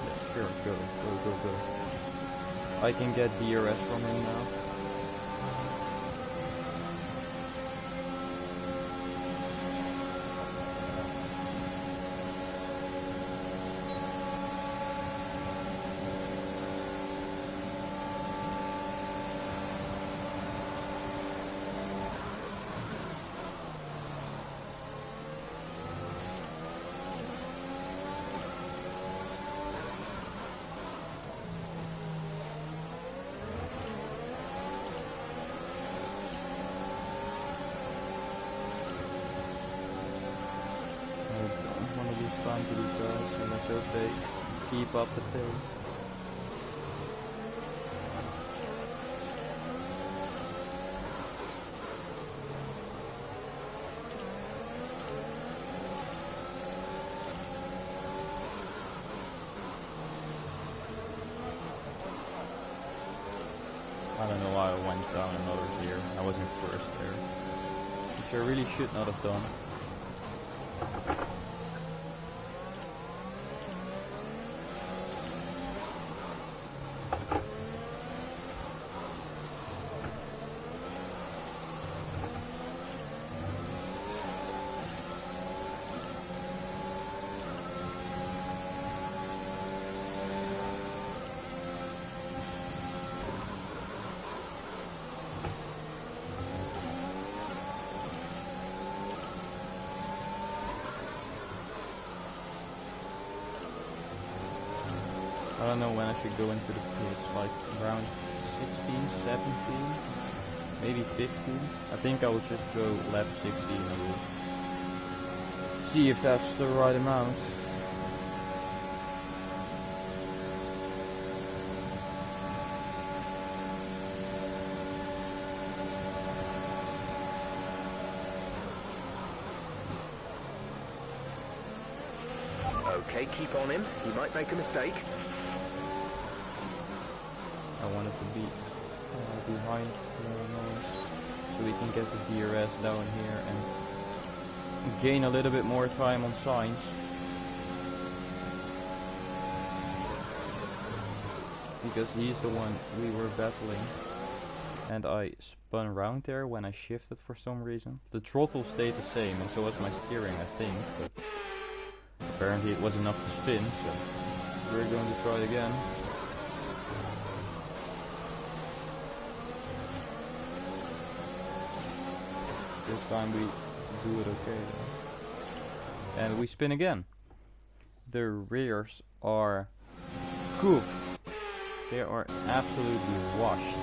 Yeah, sure, go. I can get DRS from him now. To these guys, and that's okay. Keep up the pace. I don't know why I went down another gear. I was in first there, which I really should not have done. I don't know when I should go into the pits, like around 16, 17, maybe 15. I think I will just go lap 16 and we'll see if that's the right amount. Okay, keep on him. He might make a mistake. I wanted to be behind Norris so we can get the DRS down here and gain a little bit more time on Sainz. Because he's the one we were battling. And I spun around there when I shifted for some reason. The throttle stayed the same and so was my steering, I think, but apparently it was enough to spin, so we're going to try it again. This time we do it okay though. And we spin again. The rears are cooked. They are absolutely washed.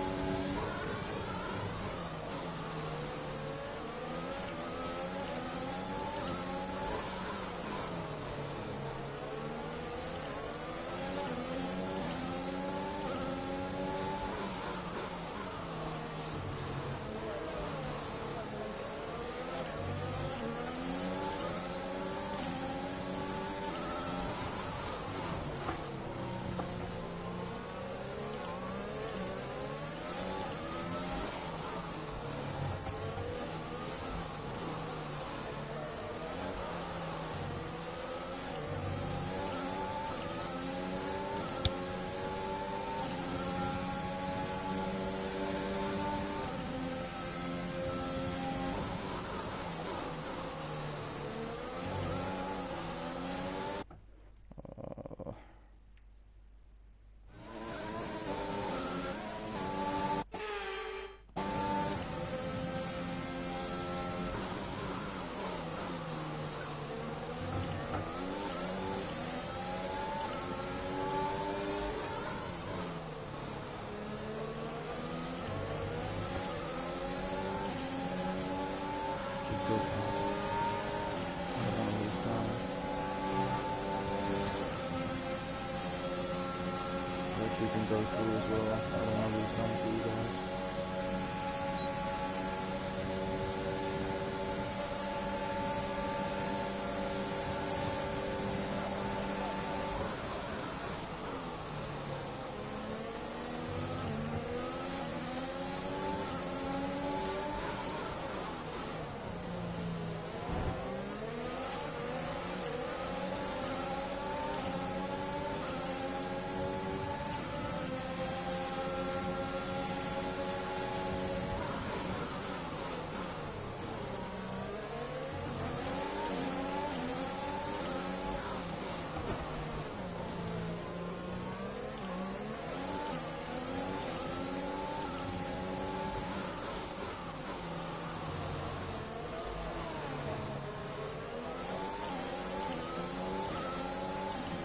through as well. I don't want to lose time to you guys.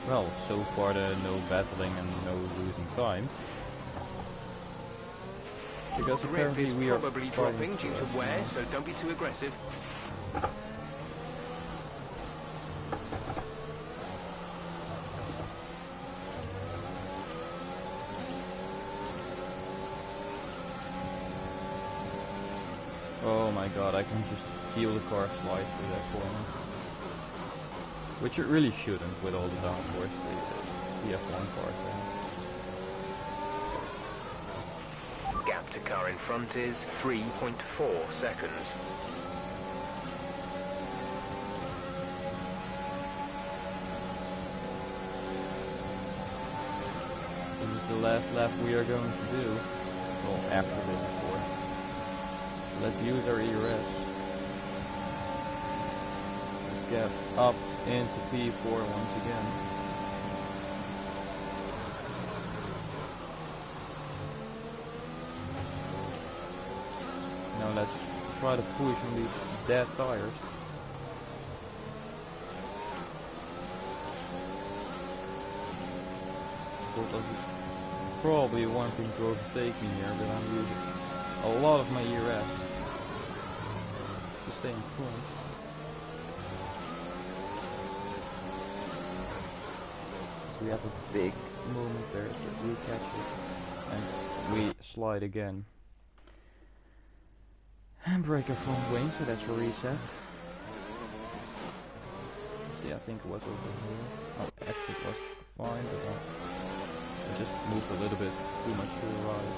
Well, so far no battling and no losing time. Because the apparently is we are probably dropping due to wear, so don't be too aggressive. Oh my god, I can just feel the car slide through that corner. Which it really shouldn't with all the downforce the F1 cars have. Gap to car in front is 3.4 seconds. This is the last lap we are going to do. Well, after this, of course. Let's use our ERS. Let's get up into P4 once again. Now let's try to push on these dead tires. Bottas is probably wanting to overtake me here, but I'm using a lot of my ERS to stay in front. We have a big moment there, so we catch it and we slide again. And break our front wing, so that's a reset. See, I think it was over here. Oh, exit was fine, but I just moved a little bit too much to the right.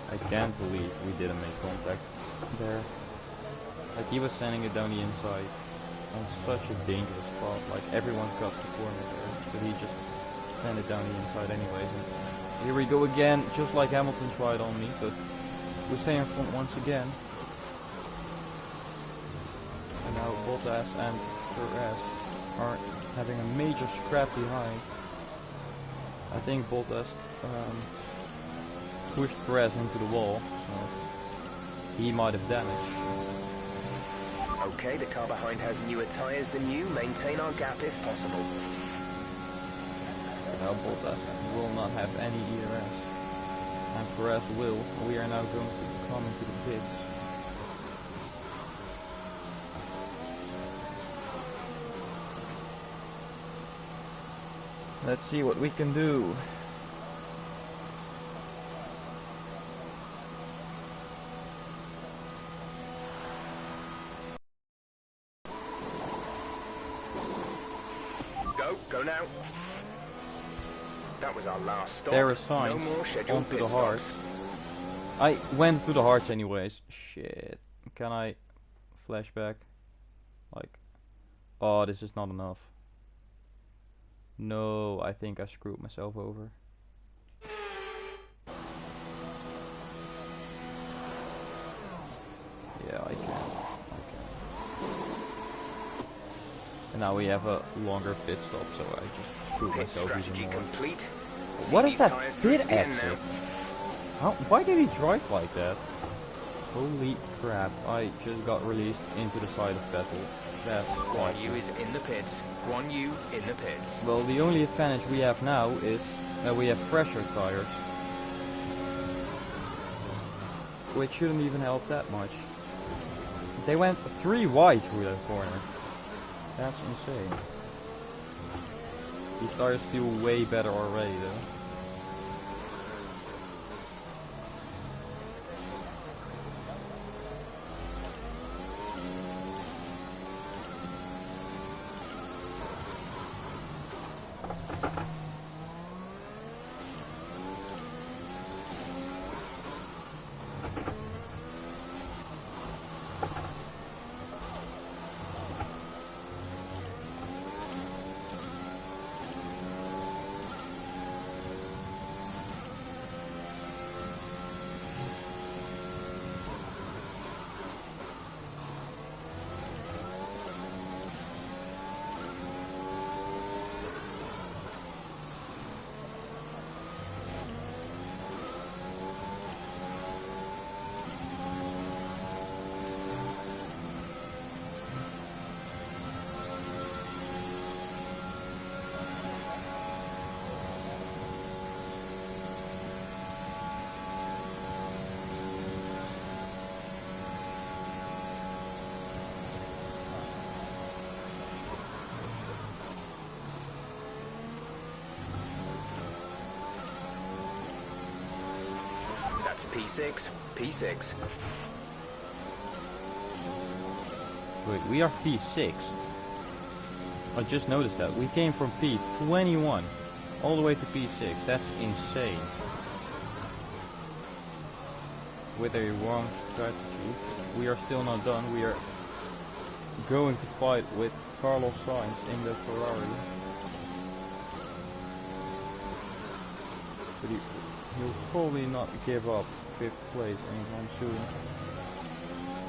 I can't believe we didn't make contact there. Like, he was sending it down the inside on such a dangerous spot. Like, everyone got the corner there, but he just sent it down the inside anyways. And here we go again, just like Hamilton tried on me, but we stay in front once again. And now Bottas and Perez are having a major scrap behind. I think Bottas pushed Perez into the wall, so he might have damaged. Okay, the car behind has newer tyres than you. Maintain our gap if possible. Now Bottas will not have any ERS, and Perez will. We are now going to come into the pits. Let's see what we can do. Go now. That was our last stop. There is signs no more scheduled onto pit the stops. hearts. I went to the hearts anyways. Shit. Can I flashback? Like, oh, this is not enough. No, I think I screwed myself over. Yeah, I can. And now we have a longer pit stop, so I just screwed Pit myself strategy even more. complete. What See is these that tyres pit through to the end exit? now. Why did he drive like that? Holy crap, I just got released into the side of Vettel. That's Guan Yu is in the pits. Guan Yu in the pits. Well, the only advantage we have now is that we have pressure tires, which shouldn't even help that much. They went 3 wide through that corner. That's insane. These tires feel way better already though. P6, P6. Wait, we are P6. I just noticed that. We came from P21 all the way to P6. That's insane. With a wrong strategy. We are still not done. We are going to fight with Carlos Sainz in the Ferrari. But he'll probably not give up 5th place anytime soon.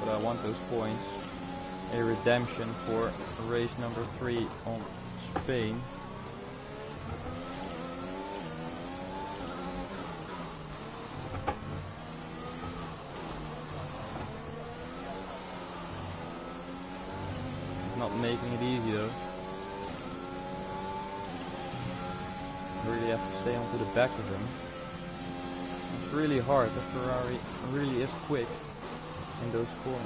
But I want those points. A redemption for race number 3 on Spain. He's not making it easy though. Really have to stay onto the back of him. It's really hard. The Ferrari really is quick in those corners.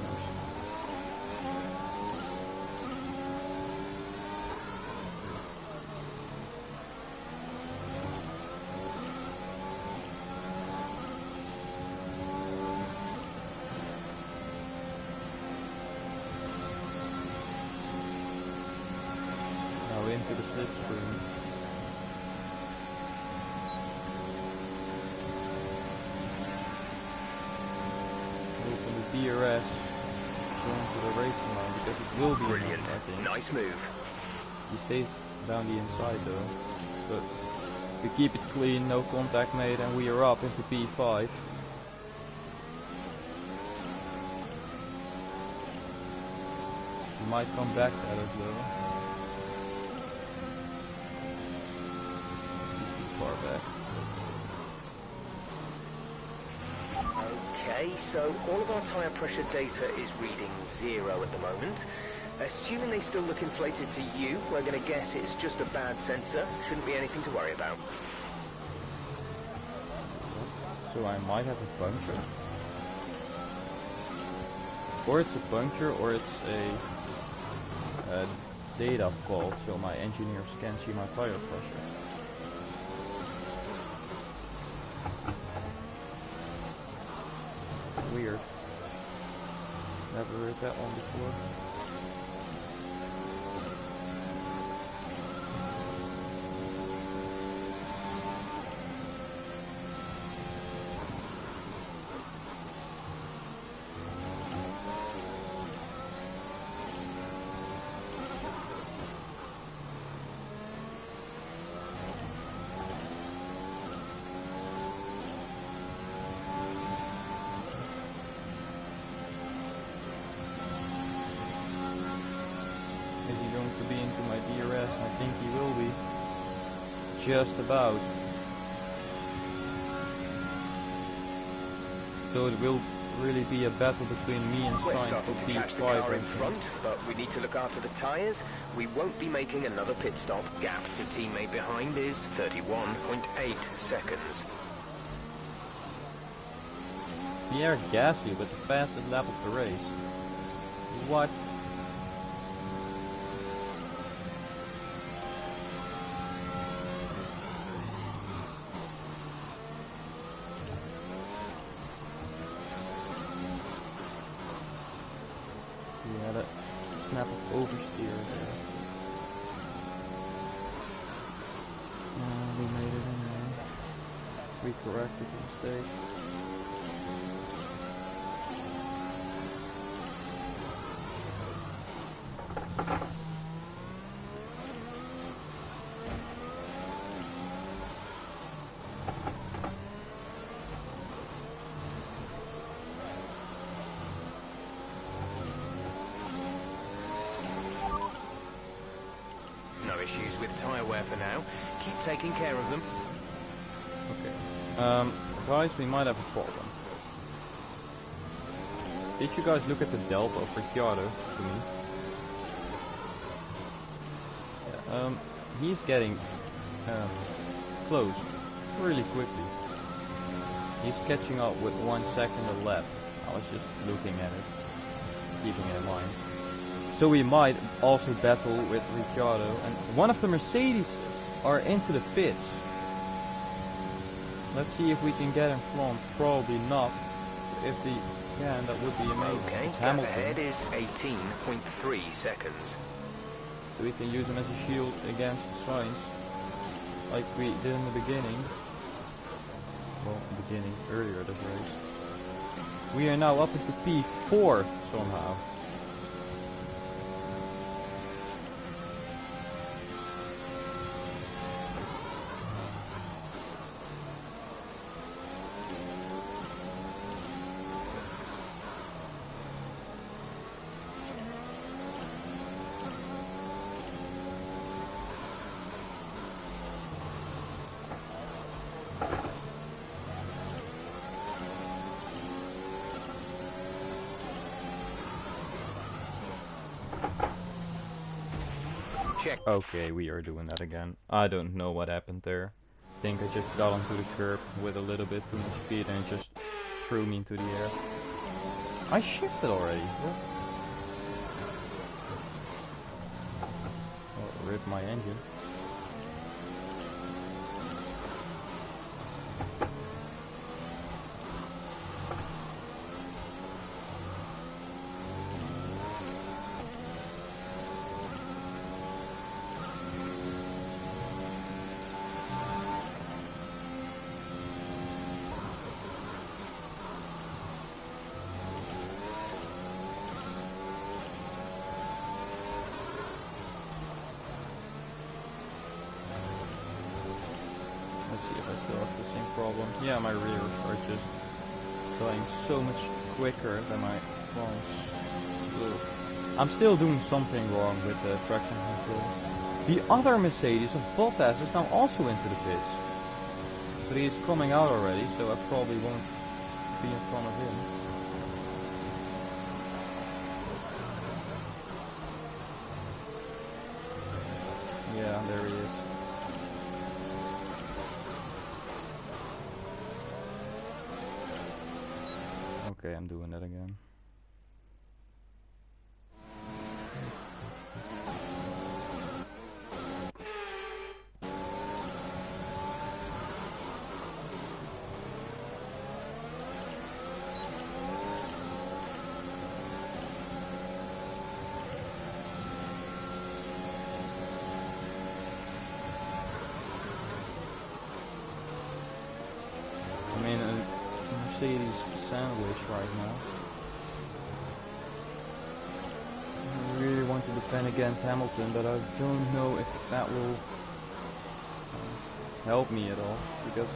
Now into the slipstream. DRS going to the racing line because it will be brilliant. Enough, I think. Nice move. He stays down the inside though, but we keep it clean, no contact made, and we are up into P5. He might come back at us though. He's too far back. Okay, so all of our tyre pressure data is reading 0 at the moment. Assuming they still look inflated to you, we're going to guess it's just a bad sensor. Shouldn't be anything to worry about. So I might have a puncture. Or it's a puncture, or it's a data fault, so my engineers can't see my tire pressure. Weird. Never heard that one before. To be into my DRS, I think he will be. Just about. So it will really be a battle between me and We're Sainz starting for to catch the P5. car in front, but we need to look after the tyres. We won't be making another pit stop. Gap to teammate behind is 31.8 seconds. Pierre Gasly with the fastest lap of the race. What? Yeah, that snap of oversteer there. We made it anyway. We corrected the mistake. No issues with tyre wear for now. Keep taking care of them. Okay. Guys, we might have a problem. Did you guys look at the delta of Ricciardo to me? Yeah, he's getting close really quickly. He's catching up with 1 second a lap. I was just looking at it, keeping it in mind. So we might also battle with Ricciardo, and one of the Mercedes are into the pits. Let's see if we can get in front. Probably not. If they can, that would be amazing. Okay, gap ahead is 18.3 seconds. So we can use him as a shield against Sainz, like we did in the beginning. Well, earlier this race. We are now up into P4 somehow. Check. Okay, we are doing that again. I don't know what happened there. I think I just got onto the curb with a little bit too much speed and it just threw me into the air. I shifted already. What? Oh, rip my engine. Yeah, my rears are just going so much quicker than my fronts. I'm still doing something wrong with the traction control. The other Mercedes of Bottas is now also into the pits. So he's coming out already, so I probably won't be in front of him. Yeah, there he is. Okay, I'm doing that again. I mean, Mercedes sandwich right now. I really want to defend against Hamilton, but I don't know if that will help me at all, because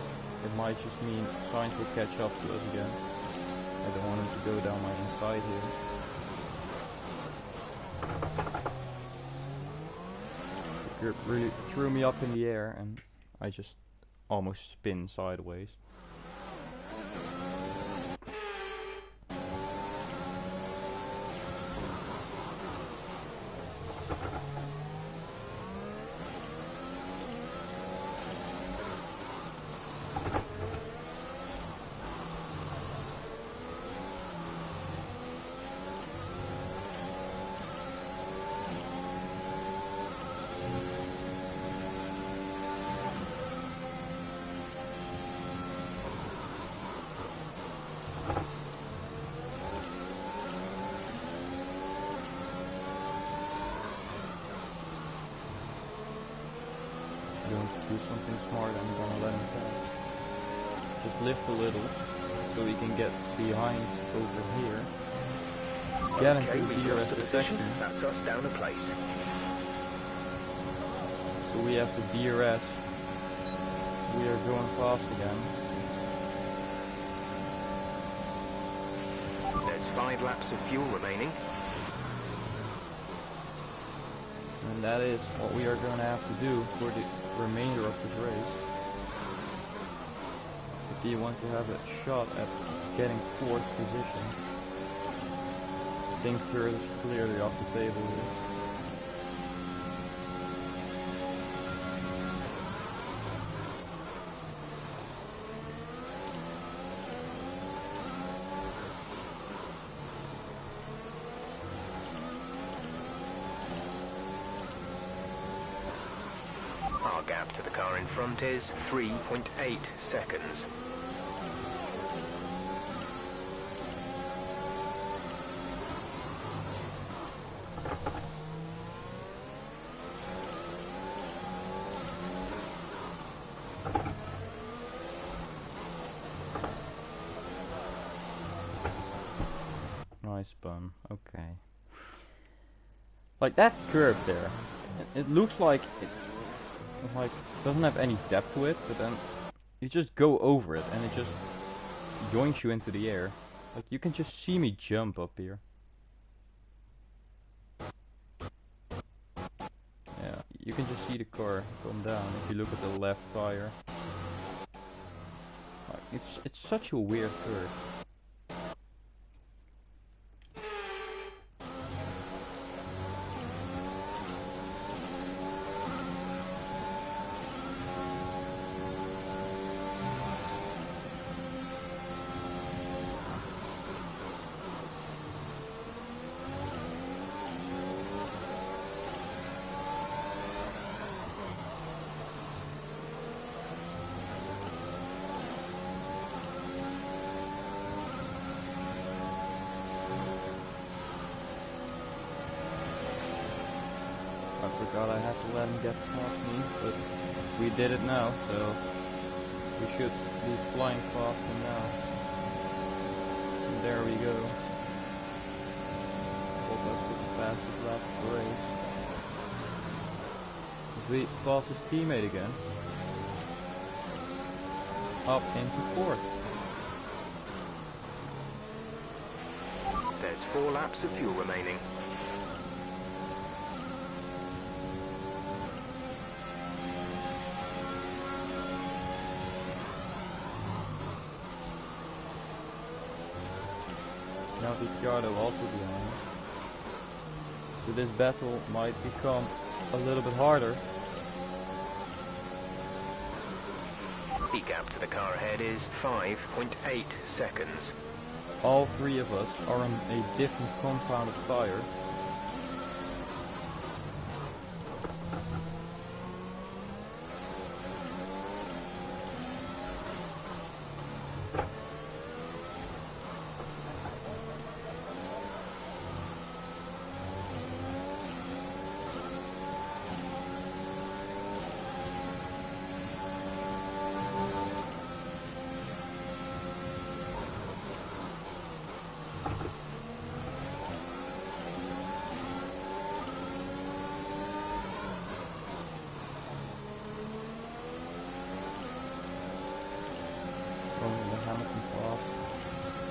it might just mean Sainz will catch up to us again. I don't want him to go down my inside here. It really threw me up in the air and I just almost spin sideways. do something smart, I'm gonna let him pass. Just lift a little, so he can get behind over here. Get into the DRS section. That's us down a place. So we have the DRS. We are going fast again. There's 5 laps of fuel remaining. And that is what we are going to have to do for the remainder of this race. If you want to have a shot at getting 4th position. I think 3rd is clearly off the table here. Our gap to the car in front is 3.8 seconds. Nice spun, okay. Like that curve there, it looks like it doesn't have any depth to it, but then you just go over it and it just yoinks you into the air. Like you can just see me jump up here. Yeah, you can just see the car come down if you look at the left tire. Like, it's such a weird curve. I forgot I had to let him get past me, but we did it now, so we should be flying faster now. And there we go. Bottas with the fastest lap of the race. We passed his teammate again. Up into 4th. There's 4 laps of fuel remaining. Now Ricciardo also behind. So this battle might become a little bit harder. The gap to the car ahead is 5.8 seconds. All 3 of us are on a different compound of tires.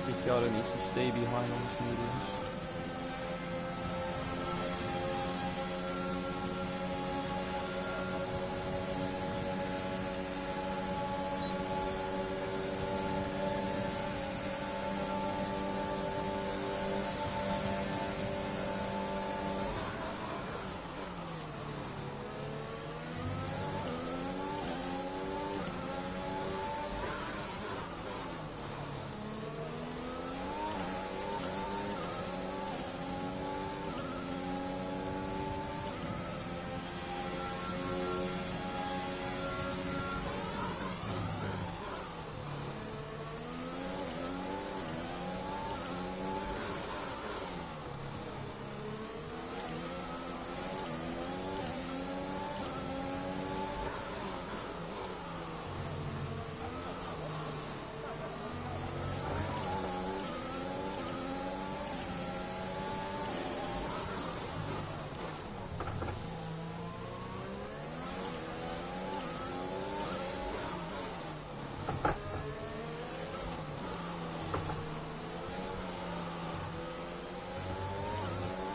Ricciardo needs to stay behind on his mediums.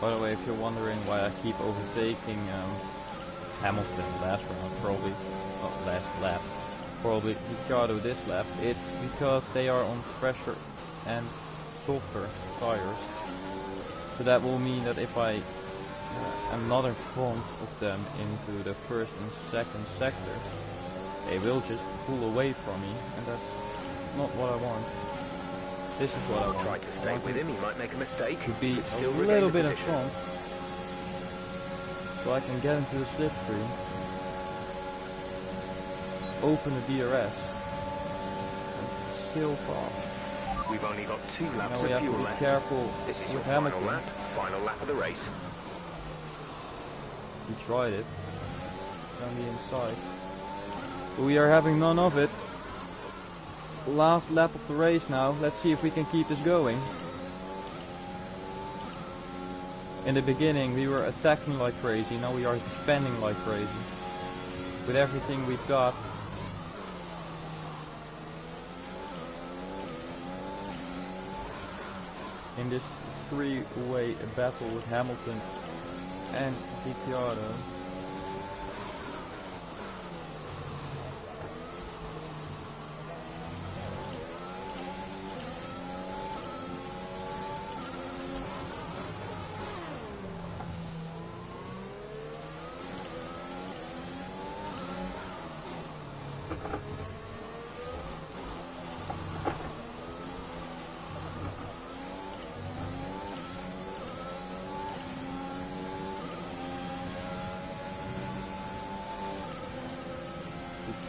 By the way, if you're wondering why I keep overtaking Hamilton last round, probably, not last lap, probably Ricciardo this lap, it's because they are on fresher and softer tires. So that will mean that if I am not in front of them into the first and second sector, they will just pull away from me, and that's not what I want. This is what I want. Try to stay with him, he might make a mistake. To be a little bit in front, so I can get into the slipstream, open the DRS, and sail fast. We've only got 2 laps of fuel left. Careful. This is your with final Hamilton. final lap of the race. He tried it on the inside, but we are having none of it. Last lap of the race now. Let's see if we can keep this going. In the beginning we were attacking like crazy, now we are defending like crazy. With everything we've got. In this three-way battle with Hamilton and Ricciardo.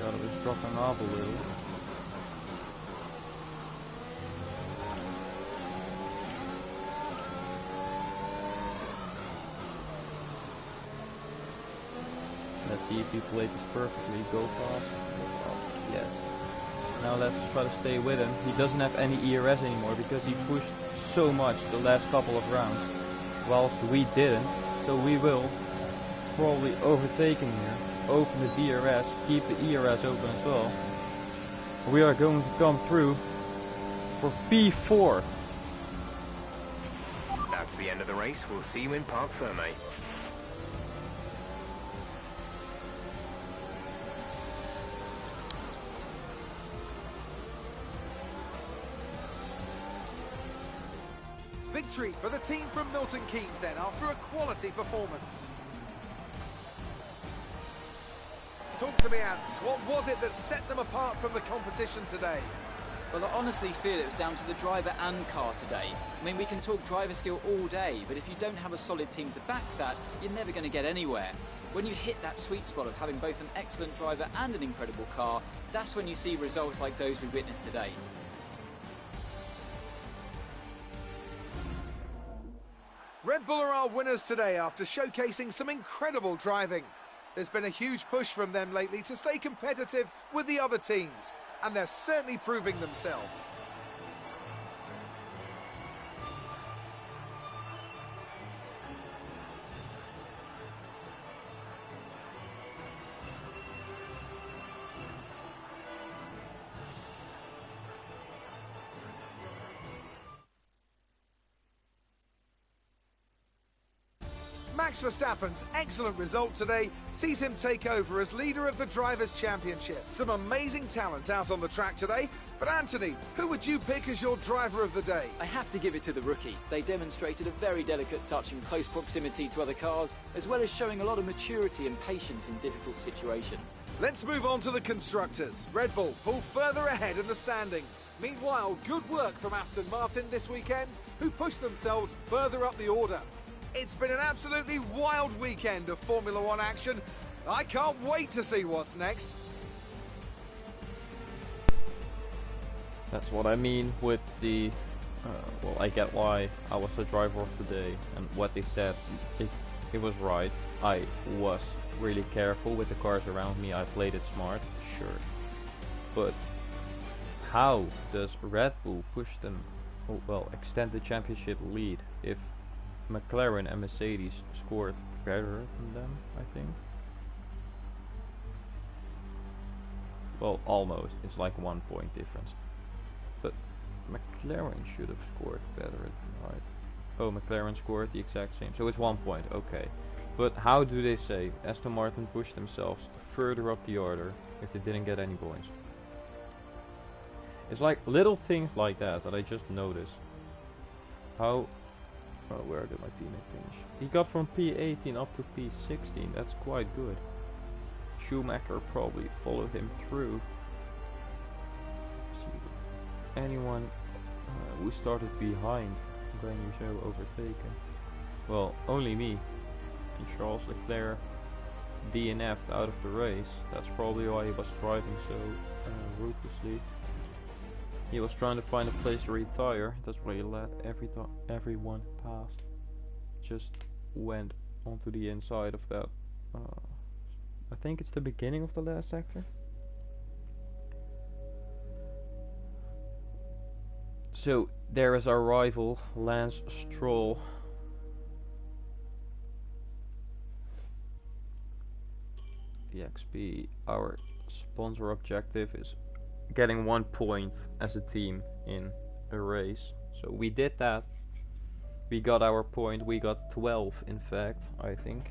Is dropping off a little. Let's see if he played this perfectly. Go fast. Yes. Now let's try to stay with him. He doesn't have any ERS anymore because he pushed so much the last couple of rounds, whilst we didn't. So we will probably overtake him here. Open the DRS, keep the ERS open as well. We are going to come through for P4. That's the end of the race. We'll see you in Parc Ferme. Victory for the team from Milton Keynes then, after a quality performance. Talk to me, Ants. What was it that set them apart from the competition today? Well, I honestly feel it was down to the driver and car today. I mean, we can talk driver skill all day, but if you don't have a solid team to back that, you're never going to get anywhere. When you hit that sweet spot of having both an excellent driver and an incredible car, that's when you see results like those we witnessed today. Red Bull are our winners today after showcasing some incredible driving. There's been a huge push from them lately to stay competitive with the other teams, and they're certainly proving themselves. Max Verstappen's excellent result today sees him take over as leader of the Drivers' Championship. Some amazing talent out on the track today, but Anthony, who would you pick as your driver of the day? I have to give it to the rookie. They demonstrated a very delicate touch in close proximity to other cars, as well as showing a lot of maturity and patience in difficult situations. Let's move on to the constructors. Red Bull pull further ahead in the standings. Meanwhile, good work from Aston Martin this weekend, who pushed themselves further up the order. It's been an absolutely wild weekend of Formula One action. I can't wait to see what's next. That's what I mean with the... well, I get why I was the driver of the day, and what they said, it was right. I was really careful with the cars around me. I played it smart, sure. But how does Red Bull push them, well, extend the championship lead if McLaren and Mercedes scored better than them, I think? Well, almost. It's like 1 point difference. But McLaren should have scored better, right? Oh, McLaren scored the exact same. So it's 1 point. Okay. But how do they say Aston Martin pushed themselves further up the order if they didn't get any points? It's like little things like that that I just noticed. How... Oh, where did my teammate finish? He got from P18 up to P16. That's quite good. Schumacher probably followed him through. See, anyone who started behind Guanyu Zhou overtaken? Well, only me. And Charles Leclerc DNF'd out of the race. That's probably why he was driving so ruthlessly. He was trying to find a place to retire. That's why he let everyone past. Just went onto the inside of that. I think it's the beginning of the last sector. So there is our rival, Lance Stroll. The XP, our sponsor objective is getting 1 point as a team in a race. So we did that. We got our point. We got 12 in fact, I think.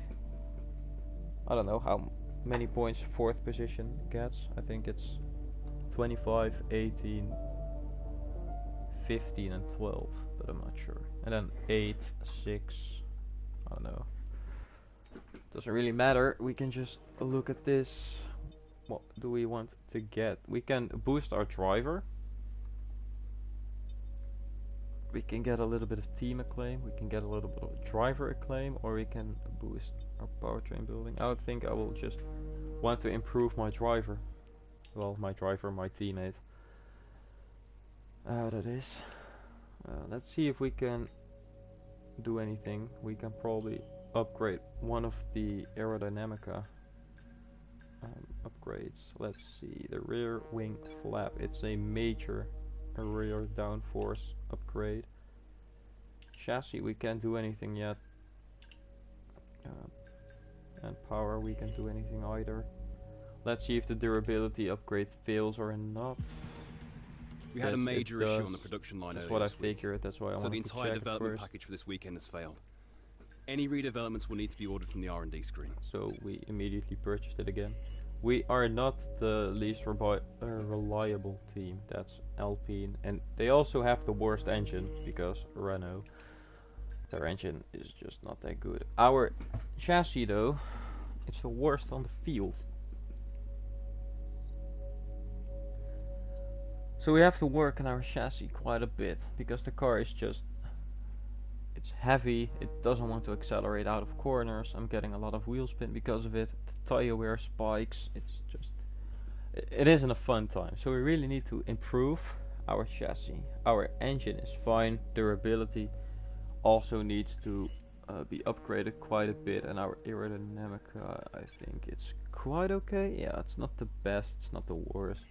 I don't know how many points 4th position gets. I think it's 25, 18, 15 and 12, but I'm not sure. And then 8, 6, I don't know. Doesn't really matter. We can just look at this. What do we want to get? We can boost our driver. We can get a little bit of team acclaim. We can get a little bit of driver acclaim, or we can boost our powertrain building. I would think I will just want to improve my driver. Well, my driver, my teammate. That is. Let's see if we can do anything. We can probably upgrade one of the aerodynamica upgrades. Let's see, the rear wing flap. It's a major rear downforce upgrade. Chassis, we can't do anything yet. And power, we can't do anything either. Let's see if the durability upgrade fails or not. We had a major issue on the production line. That's what I figured. That's why I wanted to check. So the entire development package for this weekend has failed. Any redevelopments will need to be ordered from the R&D screen. So we immediately purchased it again. We are not the least reliable team. That's Alpine, and they also have the worst engine because Renault. Their engine is just not that good. Our chassis, though, it's the worst on the field. So we have to work on our chassis quite a bit because the car is just, it's heavy, it doesn't want to accelerate out of corners. I'm getting a lot of wheel spin because of it. The tire wear spikes. It's just, it isn't a fun time. So we really need to improve our chassis. Our engine is fine. Durability also needs to be upgraded quite a bit, and our aerodynamica, I think it's quite okay. Yeah, it's not the best, it's not the worst.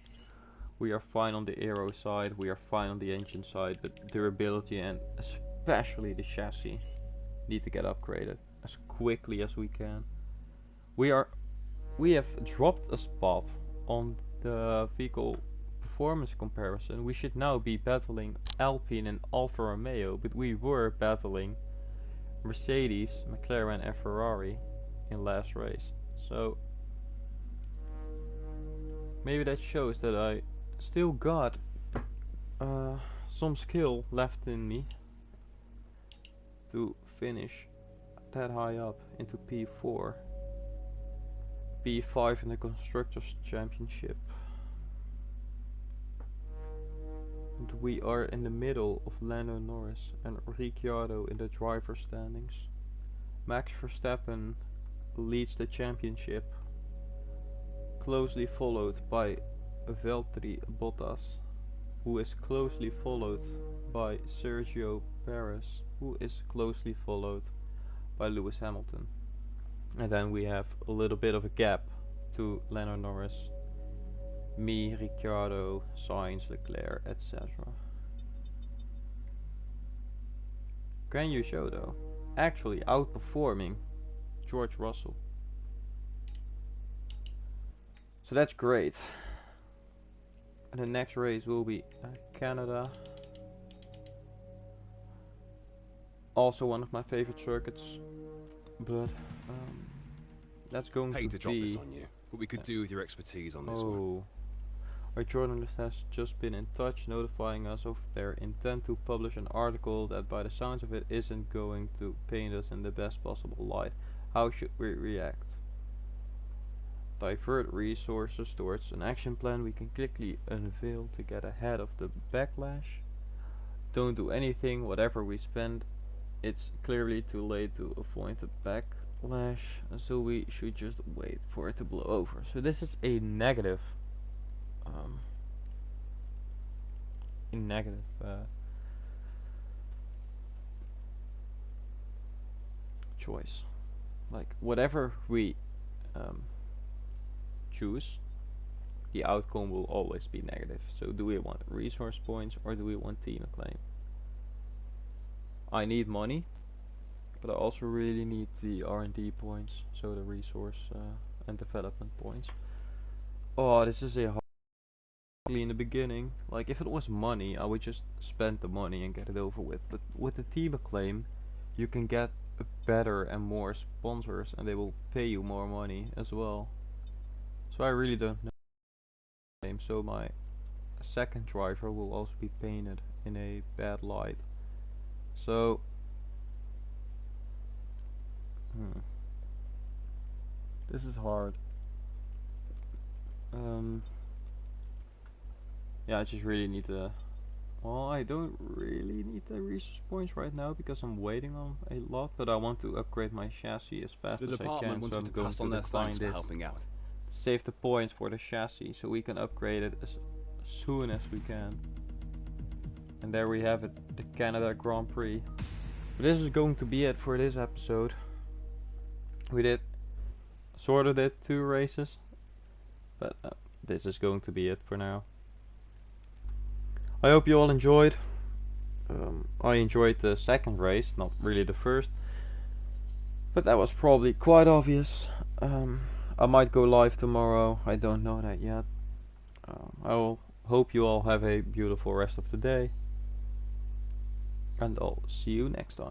We are fine on the aero side, we are fine on the engine side, but durability and especially the chassis need to get upgraded as quickly as we can. We have dropped a spot on the vehicle performance comparison. We should now be battling Alpine and Alfa Romeo, but we were battling Mercedes, McLaren and Ferrari in last race. So maybe that shows that I still got some skill left in me to finish that high up into P4, P5 in the Constructors' Championship. And we are in the middle of Lando Norris and Ricciardo in the driver standings. Max Verstappen leads the championship, closely followed by Valtteri Bottas, who is closely followed by Sergio Perez, who is closely followed by Lewis Hamilton. And then we have a little bit of a gap to Lando Norris, me, Ricciardo, Sainz, Leclerc, etc. Guanyu Zhou, though, actually outperforming George Russell. So that's great. And the next race will be Canada. Also one of my favorite circuits, but that's going to be... Hate to drop this on you, but we could do with your expertise on this one. Oh. Our journalist has just been in touch, notifying us of their intent to publish an article that by the sounds of it isn't going to paint us in the best possible light. How should we react? Divert resources towards an action plan we can quickly unveil to get ahead of the backlash. Don't do anything, whatever we spend, it's clearly too late to avoid the backlash, so we should just wait for it to blow over. So this is a negative choice. Like whatever we choose, the outcome will always be negative. So do we want resource points or do we want team acclaim? I need money, but I also really need the R&D points, so the resource and development points. Oh, this is a hard in the beginning. Like if it was money, I would just spend the money and get it over with. But with the team acclaim, you can get better and more sponsors, and they will pay you more money as well. So I really don't know. So my second driver will also be painted in a bad light. So this is hard. Yeah, I just really need the... Well, I don't really need the resource points right now because I'm waiting on a lot, but I want to upgrade my chassis as fast as I can. The department wants me to pass on their thanks for helping out. Save the points for the chassis so we can upgrade it as soon as we can. And there we have it, the Canada Grand Prix. But this is going to be it for this episode. We did 2 races, but this is going to be it for now. I hope you all enjoyed. I enjoyed the second race, not really the first, but that was probably quite obvious. I might go live tomorrow, I don't know that yet. I will hope you all have a beautiful rest of the day, and I'll see you next time.